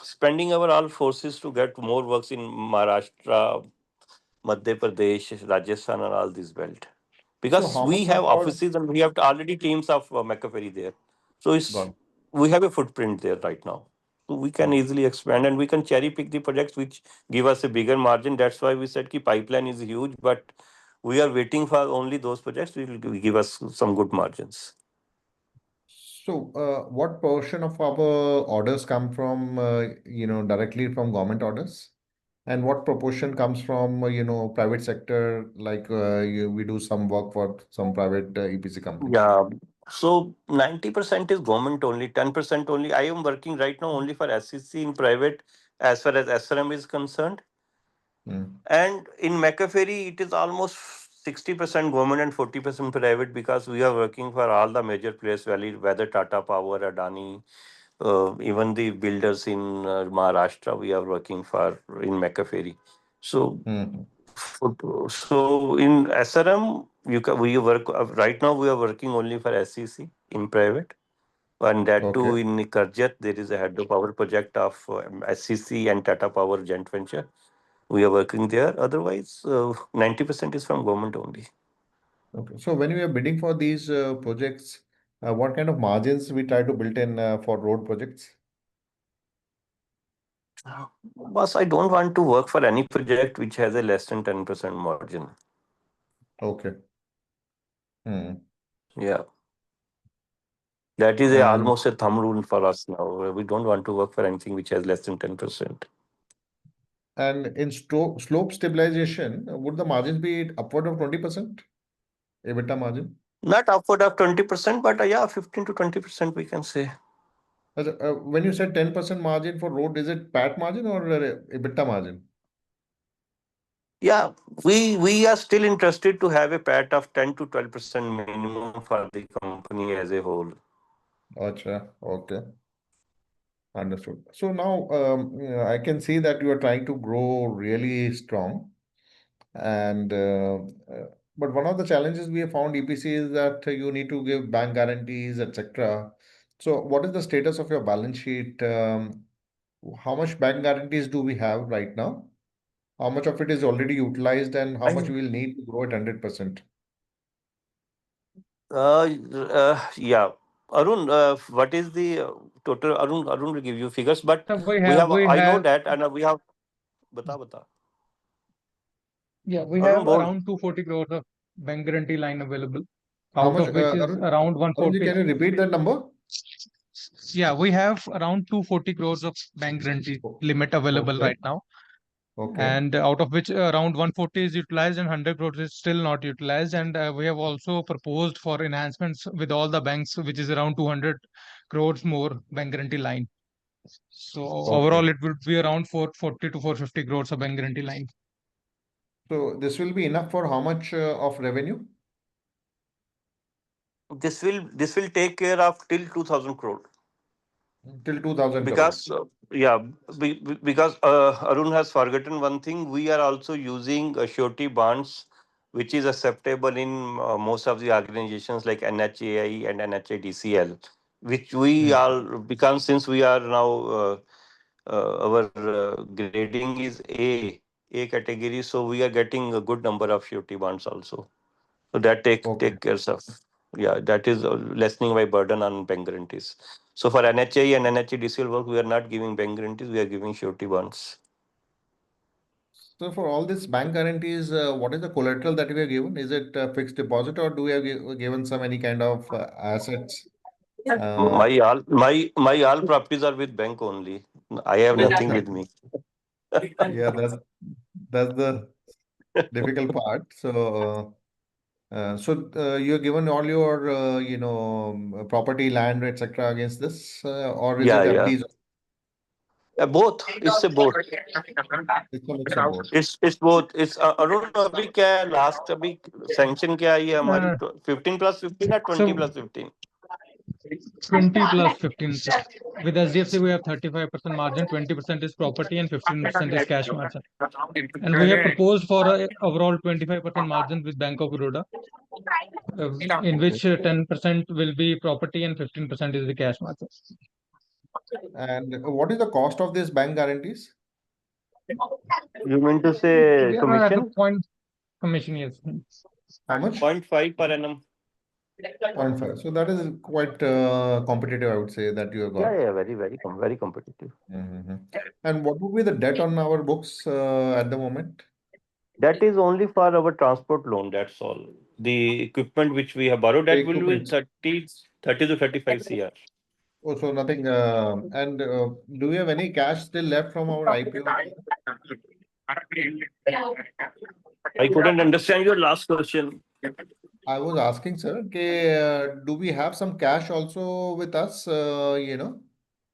Speaker 3: spending our all forces to get more works in Maharashtra, Madhya Pradesh, Rajasthan, and all this belt.
Speaker 1: So
Speaker 3: Because
Speaker 1: how much
Speaker 3: we
Speaker 1: of
Speaker 3: have
Speaker 1: our
Speaker 3: offices and we have already teams of Maccaferri there. So
Speaker 1: gone?
Speaker 3: we have a footprint there right now. So we can
Speaker 1: Okay.
Speaker 3: easily expand and we can cherry pick the projects which give us a bigger margin. That's why we said ki pipeline is huge, but we are waiting for only those projects which will give us some good margins.
Speaker 1: So what portion of our orders come from directly from government orders? And what proportion comes from private sector, like we do some work for some private EPC company?
Speaker 3: Yeah. So 90% is government only, 10% only. I am working right now only for SEC in private as far as SRM is concerned.
Speaker 1: Mm.
Speaker 3: And in Maccaferri, it is almost 60% government and 40% private because we are working for all the major players, whether Tata Power, Adani, even the builders in Maharashtra, we are working for in Maccaferri. So,
Speaker 1: Mhm.
Speaker 3: so in SRM, we work right now. We are working only for SEC in private, and that
Speaker 1: Okay.
Speaker 3: too in Karjat. There is a hydropower project of SEC and Tata Power joint venture. We are working there. Otherwise, 90% is from government only.
Speaker 1: Okay. So when we are bidding for these projects, what kind of margins we try to build in for road projects?
Speaker 3: Boss, I don't want to work for any project which has a less than 10% margin.
Speaker 1: Okay. Hmm.
Speaker 3: Yeah. That is
Speaker 1: And
Speaker 3: almost a thumb rule for us now. We don't want to work for anything which has less than 10%.
Speaker 1: and in slope stabilization, would the margins be upward of 20% EBITDA margin?
Speaker 3: Not upward of 20%, but yeah, 15 to 20% we can say.
Speaker 1: When you said 10% margin for road, is it PAT margin or EBITDA margin?
Speaker 3: Yeah, we are still interested to have a PAT of 10 to 12% minimum for the company as a whole.
Speaker 1: Acha, okay. Understood. So now I can see that you are trying to grow really strong. And but one of the challenges we have found EPC is that you need to give bank guarantees, etc. So what is the status of your balance sheet? How much bank guarantees do we have right now? How much of it is already utilized, and how much we will need to grow at 100%?
Speaker 3: Yeah. Arun, what is the total? Arun will give you figures, but
Speaker 4: So
Speaker 3: we I know
Speaker 4: have,
Speaker 3: that, and we have. Bata.
Speaker 4: yeah, we
Speaker 3: Arun,
Speaker 4: have
Speaker 3: bol.
Speaker 4: around 240 crores of bank guarantee line available,
Speaker 1: How
Speaker 4: out
Speaker 1: much,
Speaker 4: of which is around
Speaker 1: Arunji,
Speaker 4: 140.
Speaker 1: can you repeat that number?
Speaker 4: Yeah, we have around 240 crores of bank guarantee limit available
Speaker 1: Okay,
Speaker 4: right now.
Speaker 1: okay,
Speaker 4: And out of which around 140 is utilized and 100 crores is still not utilized. And we have also proposed for enhancements with all the banks, which is around 200 crores more bank guarantee line. So
Speaker 1: okay.
Speaker 4: overall, it would be around 440 to 450 crores of bank guarantee line.
Speaker 1: So this will be enough for how much of revenue?
Speaker 3: This will take care of till 2,000 crore.
Speaker 1: Till 2000 crore.
Speaker 3: Because because Arun has forgotten one thing. We are also using surety bonds, which is acceptable in most of the organizations like NHAI and NHADCL, which we
Speaker 1: Hmm.
Speaker 3: are because since we are now our grading is A category, so we are getting a good number of surety bonds also. So that
Speaker 1: Okay.
Speaker 3: take care of, yeah, that is lessening my burden on bank guarantees. So for NHA and NHADCL work, we are not giving bank guarantees, we are giving surety bonds.
Speaker 1: So for all these bank guarantees, what is the collateral that we are given? Is it fixed deposit, or do we have given some any kind of assets? Uh,
Speaker 3: My all properties are with bank only. I have nothing with me.
Speaker 1: yeah, that's the difficult part. So you're given all your property, land, etc. against this, or is
Speaker 3: Yeah,
Speaker 1: it
Speaker 3: yeah.
Speaker 1: FDs?
Speaker 3: Both. It's a both.
Speaker 1: It's a mix of both.
Speaker 3: It's both. It's Arun अभी क्या है last अभी sanction क्या आई है हमारी
Speaker 4: Uh,
Speaker 3: 15+15 या 20
Speaker 4: so
Speaker 3: plus 15.
Speaker 4: 20 plus 15. With SDFC, we have 35% margin, 20% is property, and 15% is cash margin. And we have proposed for a overall 25% margin with Bank of Baroda, in
Speaker 1: Okay.
Speaker 4: which 10% will be property and 15% is the cash margin.
Speaker 1: And what is the cost of these bank guarantees?
Speaker 3: You mean to say
Speaker 4: We are at the
Speaker 3: commission?
Speaker 4: point commission, yes.
Speaker 1: How much?
Speaker 3: 0.5 per annum.
Speaker 1: 0.5. So that is quite competitive, I would say, that you have
Speaker 3: Yeah,
Speaker 1: got.
Speaker 3: yeah, very competitive.
Speaker 1: Mhm. And what would be the debt on our books at the moment?
Speaker 3: That is only for our transport loan. That's all. The equipment which we have borrowed,
Speaker 1: The
Speaker 3: that will be
Speaker 1: equipment.
Speaker 3: 30 to 35 CR.
Speaker 1: Oh, so nothing. And do we have any cash still left from our IPO?
Speaker 3: I couldn't understand your last question.
Speaker 1: I was asking, sir, okay, do we have some cash also with us, from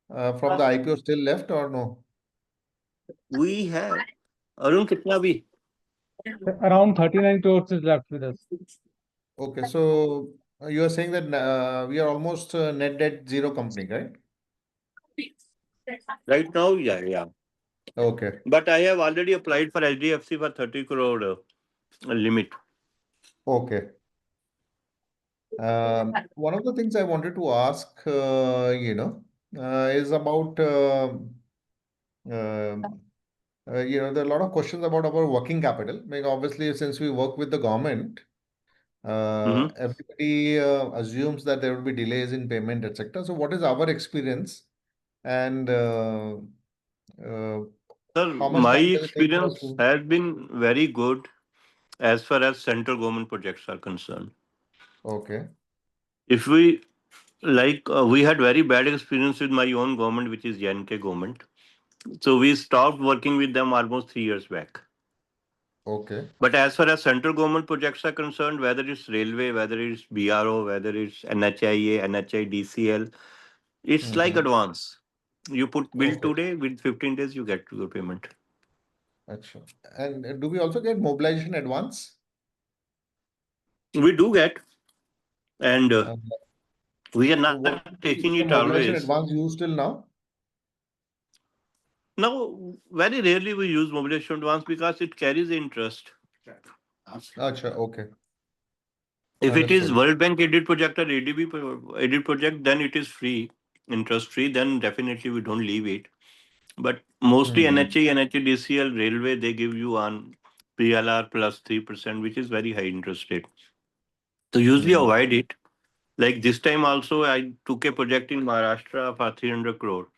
Speaker 1: the IPO still left or no?
Speaker 3: We have. Arun, kitna bhi?
Speaker 4: Around 39 crores is left with us.
Speaker 1: Okay, so you are saying that we are almost net debt zero company, right?
Speaker 3: Right now, yeah, yeah.
Speaker 1: Okay,
Speaker 3: But I have already applied for HDFC for 30 crore limit.
Speaker 1: okay. One of the things I wanted to ask, is about, there are a lot of questions about our working capital. Like obviously, since we work with the government,
Speaker 3: Mm-hmm.
Speaker 1: everybody assumes that there will be delays in payment, etc. So, what is our experience, and uh,
Speaker 3: Sir,
Speaker 1: how much
Speaker 3: my
Speaker 1: time does it take for us
Speaker 3: experience
Speaker 1: to?
Speaker 3: has been very good as far as central government projects are concerned.
Speaker 1: Okay,
Speaker 3: If we we had very bad experience with my own government, which is JNK government. So we stopped working with them almost 3 years back.
Speaker 1: okay.
Speaker 3: But as far as central government projects are concerned, whether it's railway, whether it's BRO, whether it's NHIA, NHIDCL, it's like
Speaker 1: Mm-hmm.
Speaker 3: advance. You put bill
Speaker 1: Okay,
Speaker 3: today, with 15 days, you get your payment.
Speaker 1: Achha. And do we also get mobilization advance?
Speaker 3: We do get, and
Speaker 1: Uh,
Speaker 3: we are
Speaker 1: so, what
Speaker 3: not taking
Speaker 1: is the
Speaker 3: it
Speaker 1: mobilization
Speaker 3: always.
Speaker 1: advance used till now?
Speaker 3: Now, very rarely we use mobilization advance because it carries interest.
Speaker 1: Acha, okay.
Speaker 3: If it is
Speaker 1: Understood.
Speaker 3: World Bank aided project or ADB aided project, then it is free, interest free. Then definitely we don't leave it. But mostly
Speaker 1: Mhm.
Speaker 3: NHA, NHADCL, railway, they give you on PLR plus 3%, which is very high interest rate. So usually
Speaker 1: Mhm.
Speaker 3: avoid it. Like this time also, I took a project in Maharashtra for 300 crore.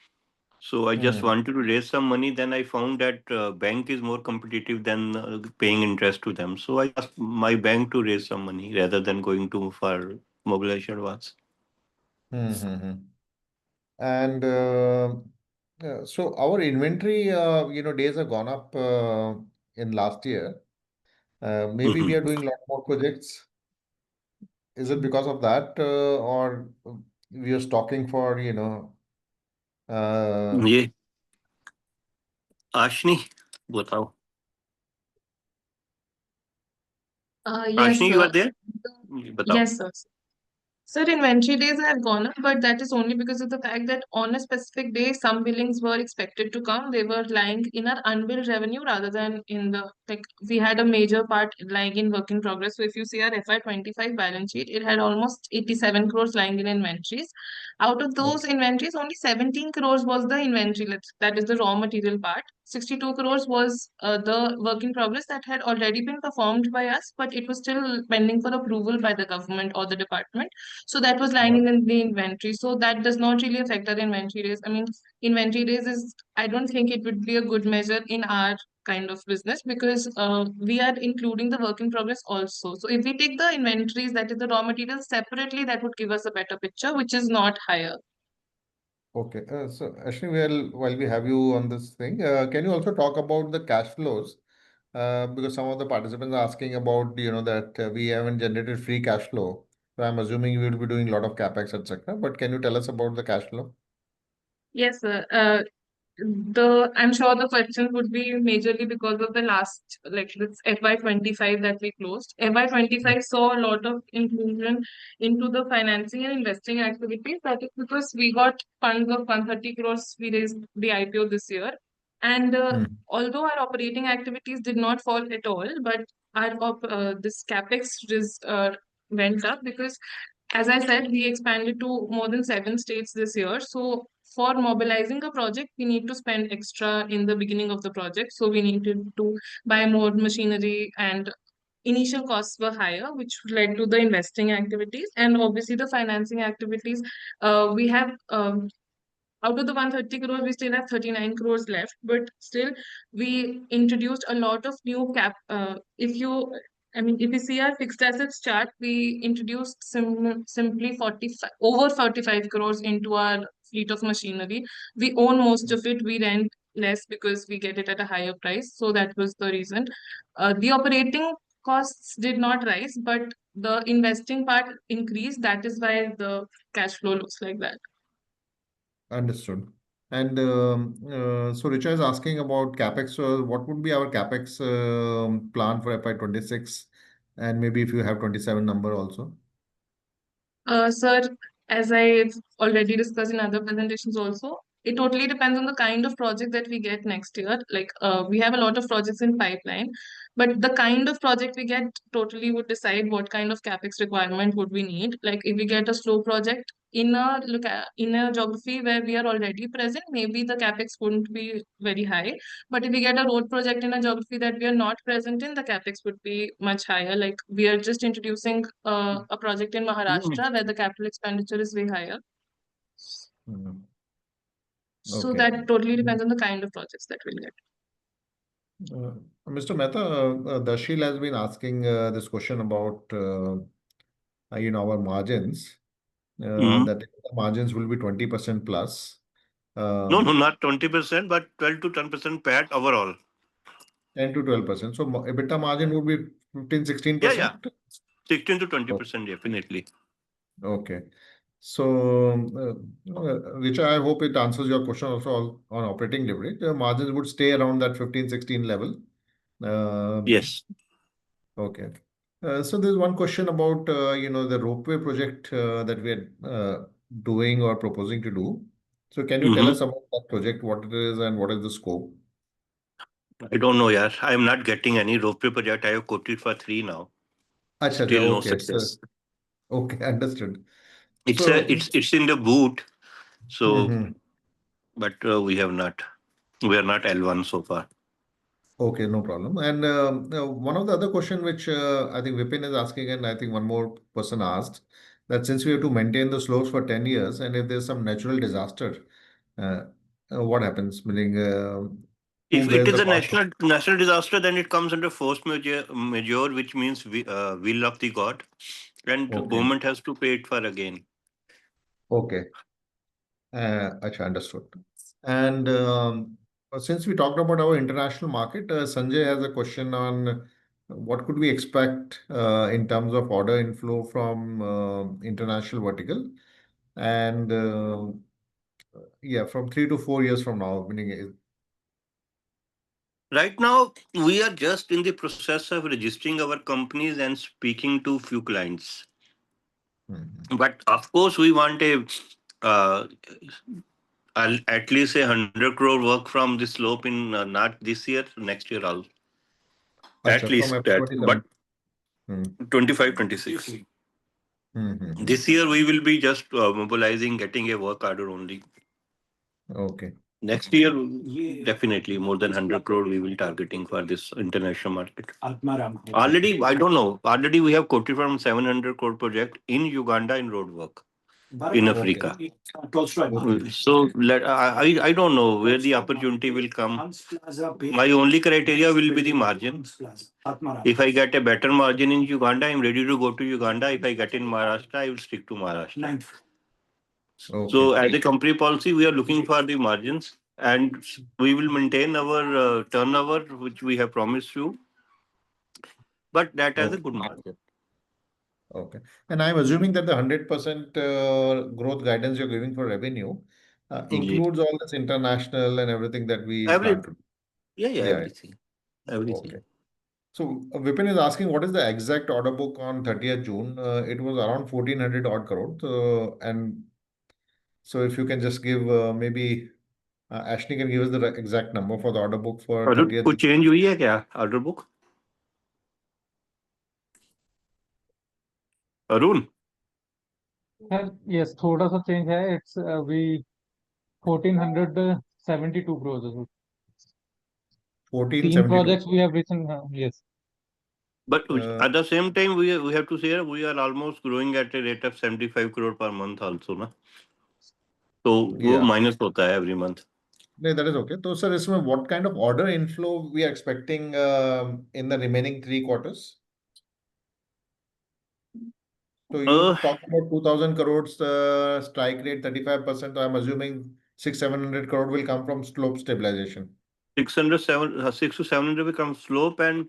Speaker 3: So I just
Speaker 1: Mhm.
Speaker 3: wanted to raise some money. Then I found that bank is more competitive than paying interest to them. So I asked my bank to raise some money rather than going to for mobilization advance.
Speaker 1: Mhm. And so our inventory, days have gone up in last year. Maybe we
Speaker 3: Mhm.
Speaker 1: are doing a lot more projects. Is it because of that, or we are stocking for,
Speaker 3: ये आशनी बताओ.
Speaker 2: Yes,
Speaker 3: Ashni, you are
Speaker 2: sir.
Speaker 3: there? बताओ.
Speaker 2: Yes, sir. Sir, inventory days have gone up, but that is only because of the fact that on a specific day, some billings were expected to come. They were lying in our unbilled revenue rather than in the, like, we had a major part lying in work in progress. So if you see our FY25 balance sheet, it had almost 87 crores lying in inventories. Out of those inventories, only 17 crores was the inventory, that is the raw material part. 62 crores was the work in progress that had already been performed by us, but it was still pending for approval by the government or the department. So that was
Speaker 1: Got
Speaker 2: lying in the inventory. So that does not really affect our inventory days. I mean, inventory days is, I don't think it would be a good measure in our kind of business because we are including the work in progress also. So if we take the inventories, that is the raw materials separately, that would give us a better picture, which is not higher.
Speaker 1: Okay. So actually, while we have you on this thing, can you also talk about the cash flows? Because some of the participants are asking about, that we haven't generated free cash flow. So I'm assuming you will be doing a lot of capex, etc. But can you tell us about the cash flow?
Speaker 2: Yes, sir. I'm sure the question would be majorly because of the last, like this FY25 that we closed. FY25 saw a lot of inclusion into the financing and investing activities. That is because we got funds of 130 crores. We raised the IPO this year. And
Speaker 1: Hmm.
Speaker 2: although our operating activities did not fall at all, but this capex went up because, as I said, we expanded to more than 7 states this year. So for mobilizing a project, we need to spend extra in the beginning of the project. So we needed to buy more machinery, and initial costs were higher, which led to the investing activities and obviously the financing activities. We have out of the 130 crores, we still have 39 crores left, but still we introduced a lot of new if you see our fixed assets chart, we introduced simply 45, over 45 crores into our fleet of machinery. We own most of it, we rent less because we get it at a higher price. So that was the reason. The operating costs did not rise, but the investing part increased. That is why the cash flow looks like that.
Speaker 1: Understood. And so Richa is asking about capex. So what would be our capex plan for FY26? And maybe if you have 27 number also.
Speaker 2: Sir, as I've already discussed in other presentations also, it totally depends on the kind of project that we get next year. Like, we have a lot of projects in pipeline, but the kind of project we get totally would decide what kind of capex requirement would we need. Like, if we get a slow project in a geography where we are already present, maybe the capex wouldn't be very high. But if we get a road project in a geography that we are not present in, the capex would be much higher. Like, we are just introducing a project in
Speaker 3: Mhm.
Speaker 2: Maharashtra where the capital expenditure is way higher.
Speaker 1: Mhm.
Speaker 2: So
Speaker 1: Okay.
Speaker 2: that totally depends on the kind of projects that we'll get.
Speaker 1: Uh, Mr. Mehta, Dashil has been asking this question about our margins.
Speaker 3: Mhm.
Speaker 1: That the margins will be 20% plus.
Speaker 3: No,
Speaker 1: Um,
Speaker 3: no, not 20%, but 12 to 10% PAT overall.
Speaker 1: 10 to 12%. So EBITDA margin would be 15,
Speaker 3: Yeah, yeah.
Speaker 1: 16%.
Speaker 3: 16 to 20%, definitely.
Speaker 1: Okay. So, Richa, I hope it answers your question also on operating leverage. Margins would stay around that 15, 16 level. Um,
Speaker 3: Yes.
Speaker 1: okay. So there's one question about, the ropeway project that we are doing or proposing to do. So can you tell us about that project, what it is and what is the scope?
Speaker 3: I don't know, yeah. I am not getting any ropeway project. I have quoted for 3 now.
Speaker 1: Acha,
Speaker 3: Still no
Speaker 1: okay. So,
Speaker 3: success.
Speaker 1: okay, understood.
Speaker 3: It's
Speaker 1: So,
Speaker 3: it's in the boot. So,
Speaker 1: mhm.
Speaker 3: but we are not L1 so far.
Speaker 1: Okay, no problem. And one of the other question which I think Vipin is asking, and I think one more person asked, that since we have to maintain the slopes for 10 years, and if there's some natural disaster, uh, what happens? Meaning, who
Speaker 3: If it
Speaker 1: bears
Speaker 3: is
Speaker 1: the
Speaker 3: a
Speaker 1: cost of?
Speaker 3: national disaster, then it comes under force majeure, which means will of the god, and
Speaker 1: Okay,
Speaker 3: government has to pay it for again.
Speaker 1: okay. Acha, understood. And since we talked about our international market, Sanjay has a question on what could we expect in terms of order inflow from international vertical, and yeah, from 3 to 4 years from now, meaning
Speaker 3: Right now, we are just in the process of registering our companies and speaking to few clients.
Speaker 1: Mhm.
Speaker 3: But of course, we want uh, at least 100 crore work from the slope in not this year, next year also. At
Speaker 1: Acha, from
Speaker 3: least that, but
Speaker 1: F27. Hmm.
Speaker 3: 25, 26.
Speaker 1: Hmm.
Speaker 3: This year we will be just mobilizing, getting a work order only.
Speaker 1: Okay.
Speaker 3: Next year, definitely more than 100 crore we will targeting for this international market. Already, I don't know. Already we have quoted from 700 crore project in Uganda in road work in
Speaker 1: Okay.
Speaker 3: Africa.
Speaker 1: Okay.
Speaker 3: So I don't know where the opportunity will come. My only criteria will be the margin. If I get a better margin in Uganda, I'm ready to go to Uganda. If I get in Maharashtra, I will stick to Maharashtra.
Speaker 1: Okay.
Speaker 3: So as a company policy, we are looking for the margins and we will maintain our turnover, which we have promised you, but that has a
Speaker 1: Okay.
Speaker 3: good margin.
Speaker 1: Okay. And I'm assuming that the 100% growth guidance you're giving for revenue
Speaker 3: Yeah.
Speaker 1: includes all this international and everything that we plan to
Speaker 3: Everything.
Speaker 1: do.
Speaker 3: Yeah,
Speaker 1: Yeah.
Speaker 3: everything. Everything.
Speaker 1: Okay. So Vipin is asking what is the exact order book on 30th June? It was around 1400 odd crore. And so if you can just give maybe Ashley can give us the exact number for the order book for
Speaker 3: Arun
Speaker 1: 30th
Speaker 3: कुछ
Speaker 1: June.
Speaker 3: Change हुई है क्या order book Arun
Speaker 4: Yes, थोड़ा सा change है. It's we 1472 crores. है. 3
Speaker 1: 1472.
Speaker 4: projects we have written. Yes.
Speaker 3: but
Speaker 1: Uh,
Speaker 3: at the same time we have to say we are almost growing at a rate of 75 crore per month also ना तो वो
Speaker 1: yeah.
Speaker 3: Minus होता है every month.
Speaker 1: No, that is okay. So, sir, इसमें what kind of order inflow we are expecting in the remaining 3 quarters? So
Speaker 3: Uh,
Speaker 1: you talked about 2000 crores strike rate, 35%. So I'm assuming 600-700 crore will come from slope stabilization.
Speaker 3: 6 to 700 becomes slope and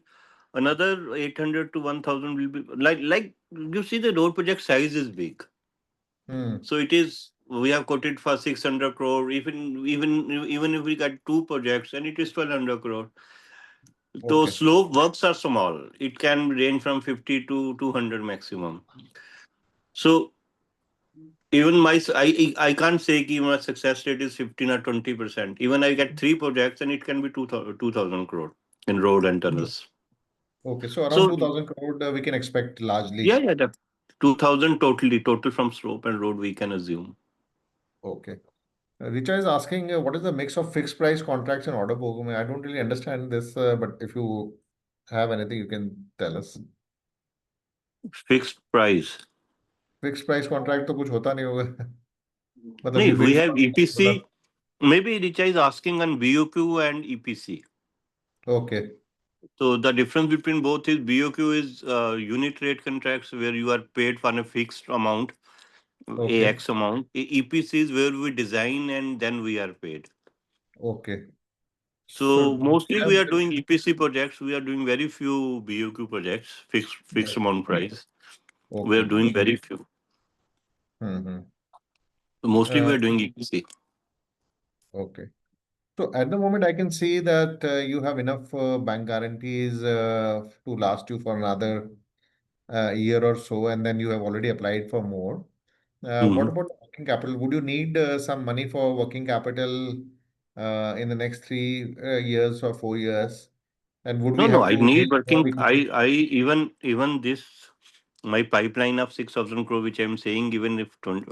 Speaker 3: another 800 to 1000 will be like you see the road project size is big.
Speaker 1: Hmm.
Speaker 3: So it is we have quoted for 600 crore even if we got 2 projects and it is 1200 crore. So
Speaker 1: Okay.
Speaker 3: slope works are small. It can range from 50 to 200 maximum. So even I can't say that my success rate is 15 or 20%. Even I get 3 projects and it can be 2000 crore in road and tunnels.
Speaker 1: Okay. So around
Speaker 3: So
Speaker 1: 2000 crore we can expect
Speaker 3: yeah,
Speaker 1: largely.
Speaker 3: yeah, that 2000 total from slope and road we can assume.
Speaker 1: Okay. Richa is asking what is the mix of fixed price contracts and order book? I mean, I don't really understand this, but if you have anything, you can tell us.
Speaker 3: Fixed price.
Speaker 1: Fixed price contract तो कुछ होता नहीं होगा. मतलब
Speaker 3: No,
Speaker 1: we
Speaker 3: we
Speaker 1: bid
Speaker 3: have
Speaker 1: for particular.
Speaker 3: EPC. Maybe Richa is asking on BOQ and EPC.
Speaker 1: Okay.
Speaker 3: So the difference between both is BOQ is unit rate contracts where you are paid for a fixed amount,
Speaker 1: Okay.
Speaker 3: AX amount. EPC is where we design and then we are paid.
Speaker 1: Okay. So
Speaker 3: So
Speaker 1: do you
Speaker 3: mostly
Speaker 1: have
Speaker 3: we are doing EPC projects. We are doing very few BOQ projects, fixed
Speaker 1: right.
Speaker 3: amount price. We are
Speaker 1: Okay.
Speaker 3: doing very few.
Speaker 1: Mm-hmm.
Speaker 3: So mostly we
Speaker 1: Uh,
Speaker 3: are doing EPC.
Speaker 1: okay. So at the moment, I can see that you have enough bank guarantees to last you for another year or so, and then you have already applied for more. What
Speaker 3: Mhm.
Speaker 1: about working capital, would you need some money for working capital in the next 3 years or 4 years? And would we
Speaker 3: No,
Speaker 1: have
Speaker 3: I
Speaker 1: to raise
Speaker 3: need
Speaker 1: more
Speaker 3: working.
Speaker 1: equity?
Speaker 3: Even this, my pipeline of 6,000 crore, which I'm saying, even if 20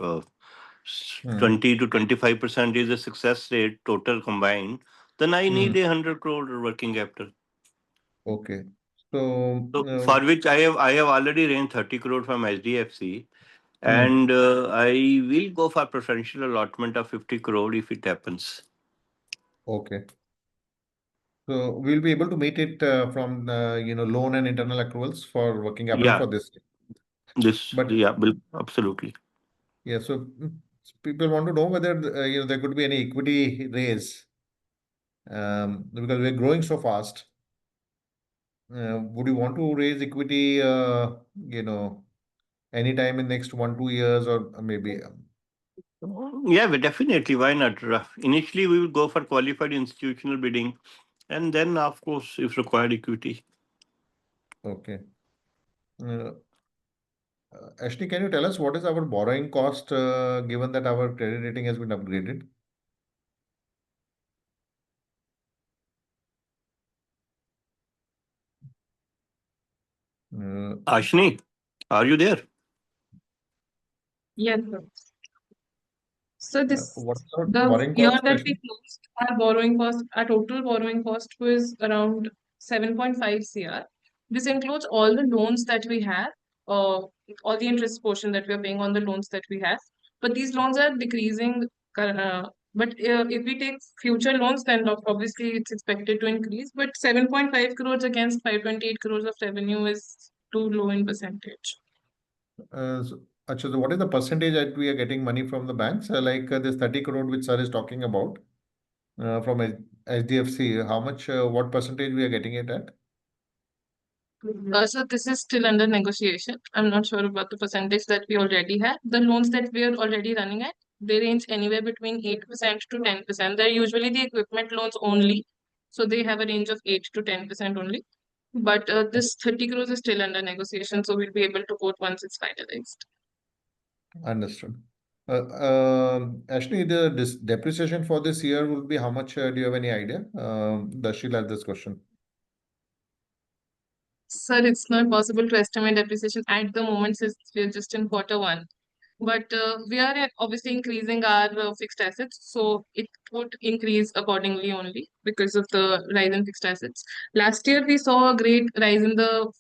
Speaker 3: to 25% is a success rate total combined, then I
Speaker 1: Hmm.
Speaker 3: need 100 crore working capital.
Speaker 1: Okay. So,
Speaker 3: So for which I have already raised 30 crore from HDFC,
Speaker 1: hmm.
Speaker 3: and I will go for preferential allotment of 50 crore if it happens.
Speaker 1: Okay. So we'll be able to meet it from loan and internal accruals for working capital
Speaker 3: Yeah,
Speaker 1: for this.
Speaker 3: this,
Speaker 1: But
Speaker 3: yeah, absolutely.
Speaker 1: yeah, so people want to know whether there could be any equity raise because we're growing so fast. Would you want to raise equity, anytime in next 1 2 years or maybe?
Speaker 3: Yeah, but definitely. Why not? Initially, we will go for qualified institutional bidding, and then, of course, if required, equity.
Speaker 1: Okay. Uh, Ashley, can you tell us what is our borrowing cost given that our credit rating has been upgraded? Uh,
Speaker 3: Ashni, are you there?
Speaker 2: Yes, sir. So
Speaker 1: what is our
Speaker 2: the
Speaker 1: borrowing
Speaker 2: year
Speaker 1: cost,
Speaker 2: that we
Speaker 1: Ashley?
Speaker 2: closed, our total borrowing cost was around 7.5 CR. This includes all the loans that we have, uh, all the interest portion that we are paying on the loans that we have. But these loans are decreasing. But if we take future loans, then obviously it's expected to increase. But 7.5 crores against 528 crores of revenue is too low in percentage.
Speaker 1: Achha, so what is the percentage that we are getting money from the banks? Like this 30 crore which sir is talking about from HDFC, how much, what percentage we are getting it at?
Speaker 2: So this is still under negotiation. I'm not sure about the percentage that we already have. The loans that we are already running at, they range anywhere between 8% to 10%. They're usually the equipment loans only. So they have a range of 8 to 10% only. But this 30 crores is still under negotiation. So we'll be able to quote once it's finalized.
Speaker 1: Understood. Actually, the depreciation for this year will be how much? Do you have any idea? Darshil has this question.
Speaker 2: Sir, it's not possible to estimate depreciation at the moment since we're just in quarter 1. But we are obviously increasing our fixed assets, so it would increase accordingly only because of the rise in fixed assets. Last year, we saw a great rise in the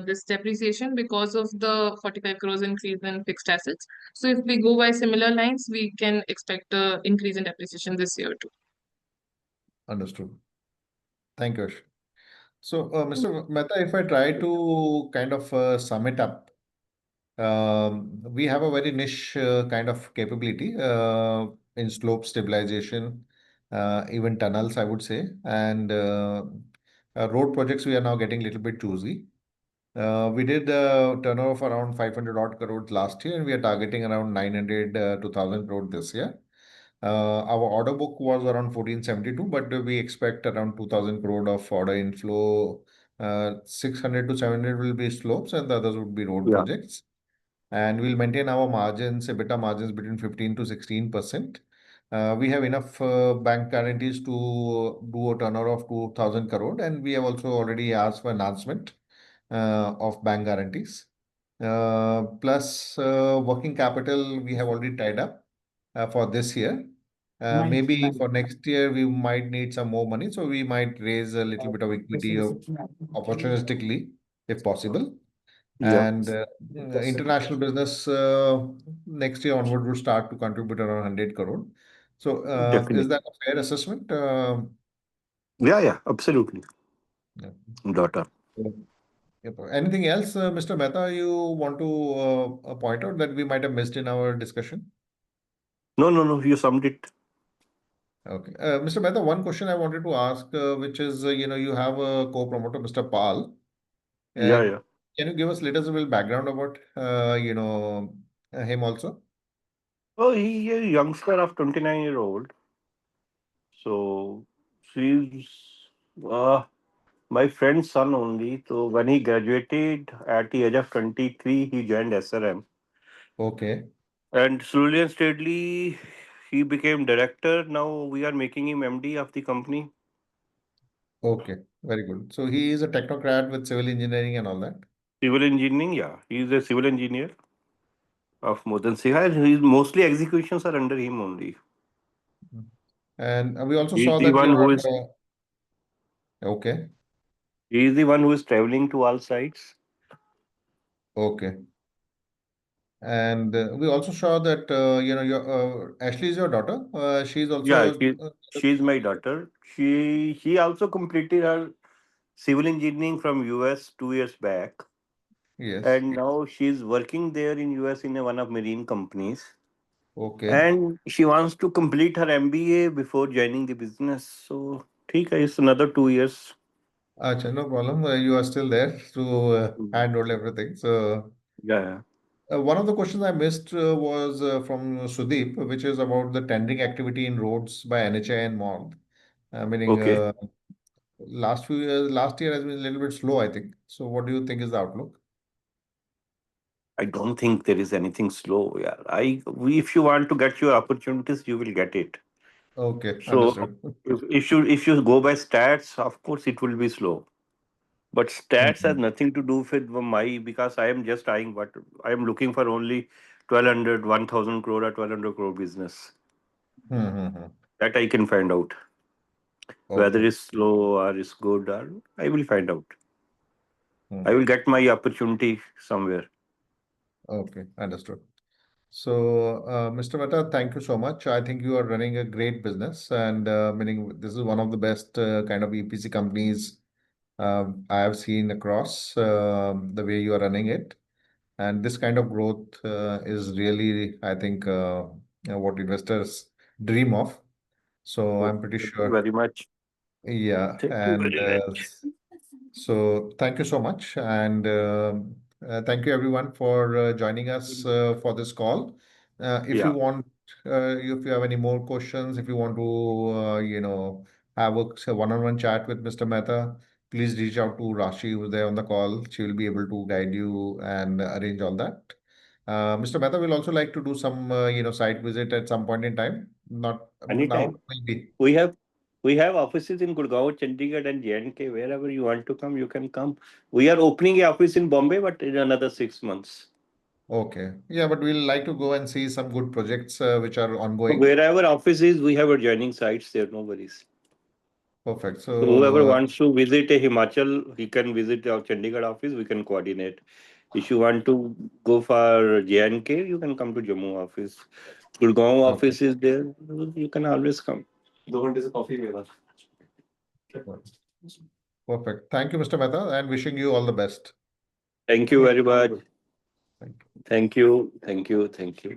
Speaker 2: this depreciation because of the 45 crores increase in fixed assets. So if we go by similar lines, we can expect a increase in depreciation this year too.
Speaker 1: Understood. Thank you, Ash. So, Mr. Mehta, if I try to kind of sum it up, we have a very niche kind of capability in slope stabilization, even tunnels, I would say, and road projects. We are now getting a little bit choosy. We did a turnover of around 500 odd crores last year, and we are targeting around 900 to 1000 crores this year. Our order book was around 1472, but we expect around 2000 crore of order inflow. 600 to 700 will be slopes, and the others would be road
Speaker 3: Yeah.
Speaker 1: projects. And we'll maintain our margins, EBITDA margins between 15 to 16%. We have enough bank guarantees to do a turnover of 2000 crore, and we have also already asked for enhancement of bank guarantees. Plus, working capital we have already tied up for this year. Maybe for next year we might need some more money, so we might raise a little bit of equity opportunistically if possible.
Speaker 3: Yeah.
Speaker 1: And international business next year onward will start to contribute around 100 crore. So is
Speaker 3: Definitely.
Speaker 1: that a fair assessment?
Speaker 3: Yeah, absolutely.
Speaker 1: Yeah.
Speaker 3: Daughter.
Speaker 1: Yep. Anything else, Mr. Mehta, you want to point out that we might have missed in our discussion?
Speaker 3: No, you summed it.
Speaker 1: Okay. Mr. Mehta, one question I wanted to ask, which is, you have a co-promoter, Mr. Pal.
Speaker 3: Yeah.
Speaker 1: Can you give us little bit background about, him also?
Speaker 3: Oh, he a youngster of 29-year-old. So she's my friend's son only. So when he graduated at the age of 23, he joined SRM.
Speaker 1: Okay.
Speaker 3: And slowly and steadily, he became director. Now we are making him MD of the company.
Speaker 1: Okay, very good. So he is a technocrat with civil engineering and all that.
Speaker 3: Civil engineering, yeah. He is a civil engineer of more than 6. He's mostly executions are under him only.
Speaker 1: Mm. And we also
Speaker 3: He's
Speaker 1: saw
Speaker 3: the
Speaker 1: that
Speaker 3: one
Speaker 1: you
Speaker 3: who is
Speaker 1: are, okay,
Speaker 3: he is the one who is traveling to all sites.
Speaker 1: okay. And we also saw that your Ashley is your daughter. She's
Speaker 3: Yeah,
Speaker 1: also
Speaker 3: she's my daughter. She also completed her civil engineering from US 2 years back,
Speaker 1: yes.
Speaker 3: and now she's working there in US in one of marine companies.
Speaker 1: Okay.
Speaker 3: And she wants to complete her MBA before joining the business. So, ठीक है, it's another 2 years.
Speaker 1: Acha, no problem. You are still there to
Speaker 3: Mm.
Speaker 1: handle everything. So
Speaker 3: Yeah,
Speaker 1: one of the questions I missed was from Sudeep, which is about the tendering activity in roads by NHA and MOG. Meaning
Speaker 3: okay.
Speaker 1: last few years, last year has been a little bit slow, I think. So what do you think is the outlook?
Speaker 3: I don't think there is anything slow. Yeah, if you want to get your opportunities, you will get it.
Speaker 1: Okay,
Speaker 3: So,
Speaker 1: understood.
Speaker 3: if you go by stats, of course it will be slow. But stats has
Speaker 1: Mhm.
Speaker 3: nothing to do with my, because I am just eyeing what I am looking for, only 1200, 1000 crore or 1200 crore business
Speaker 1: Mhm.
Speaker 3: that I can find out whether
Speaker 1: Okay.
Speaker 3: it's slow or it's good, or I will find out. I
Speaker 1: Mhm.
Speaker 3: will get my opportunity somewhere.
Speaker 1: Okay, understood. So, Mr. Mehta, thank you so much. I think you are running a great business, and meaning this is one of the best kind of EPC companies I have seen across the way you are running it. And this kind of growth is really, I think, what investors dream of. So
Speaker 3: Oh,
Speaker 1: I'm pretty
Speaker 3: thank you
Speaker 1: sure.
Speaker 3: very much.
Speaker 1: Yeah,
Speaker 3: Thank you
Speaker 1: and
Speaker 3: very much.
Speaker 1: so thank you so much, and thank you everyone for joining us for this call. If you
Speaker 3: Yeah.
Speaker 1: want, if you have any more questions, if you want to, have a one-on-one chat with Mr. Mehta, please reach out to Rashi, who's there on the call. She will be able to guide you and arrange all that. Mr. Mehta will also like to do some, site visit at some point in time. Not now,
Speaker 3: Anytime.
Speaker 1: maybe.
Speaker 3: We have we have offices in Gurgaon, Chandigarh, and J&K. Wherever you want to come, you can come. We are opening a office in Bombay, but in another 6 months.
Speaker 1: Okay. Yeah, but we'll like to go and see some good projects which are
Speaker 3: So
Speaker 1: ongoing.
Speaker 3: wherever office is, we have adjoining sites there. No worries.
Speaker 1: Perfect.
Speaker 3: So
Speaker 1: So,
Speaker 3: whoever wants to visit a Himachal, he can visit our Chandigarh office. We can coordinate. If you want to go for J&K, you can come to Jammu office. Gurgaon
Speaker 1: okay.
Speaker 3: office is there. You can always come.
Speaker 1: Perfect. Thank you, Mr. Mehta, and wishing you all the best.
Speaker 3: Thank you very much.
Speaker 1: Thank you.
Speaker 3: Thank you. Thank you. Thank you.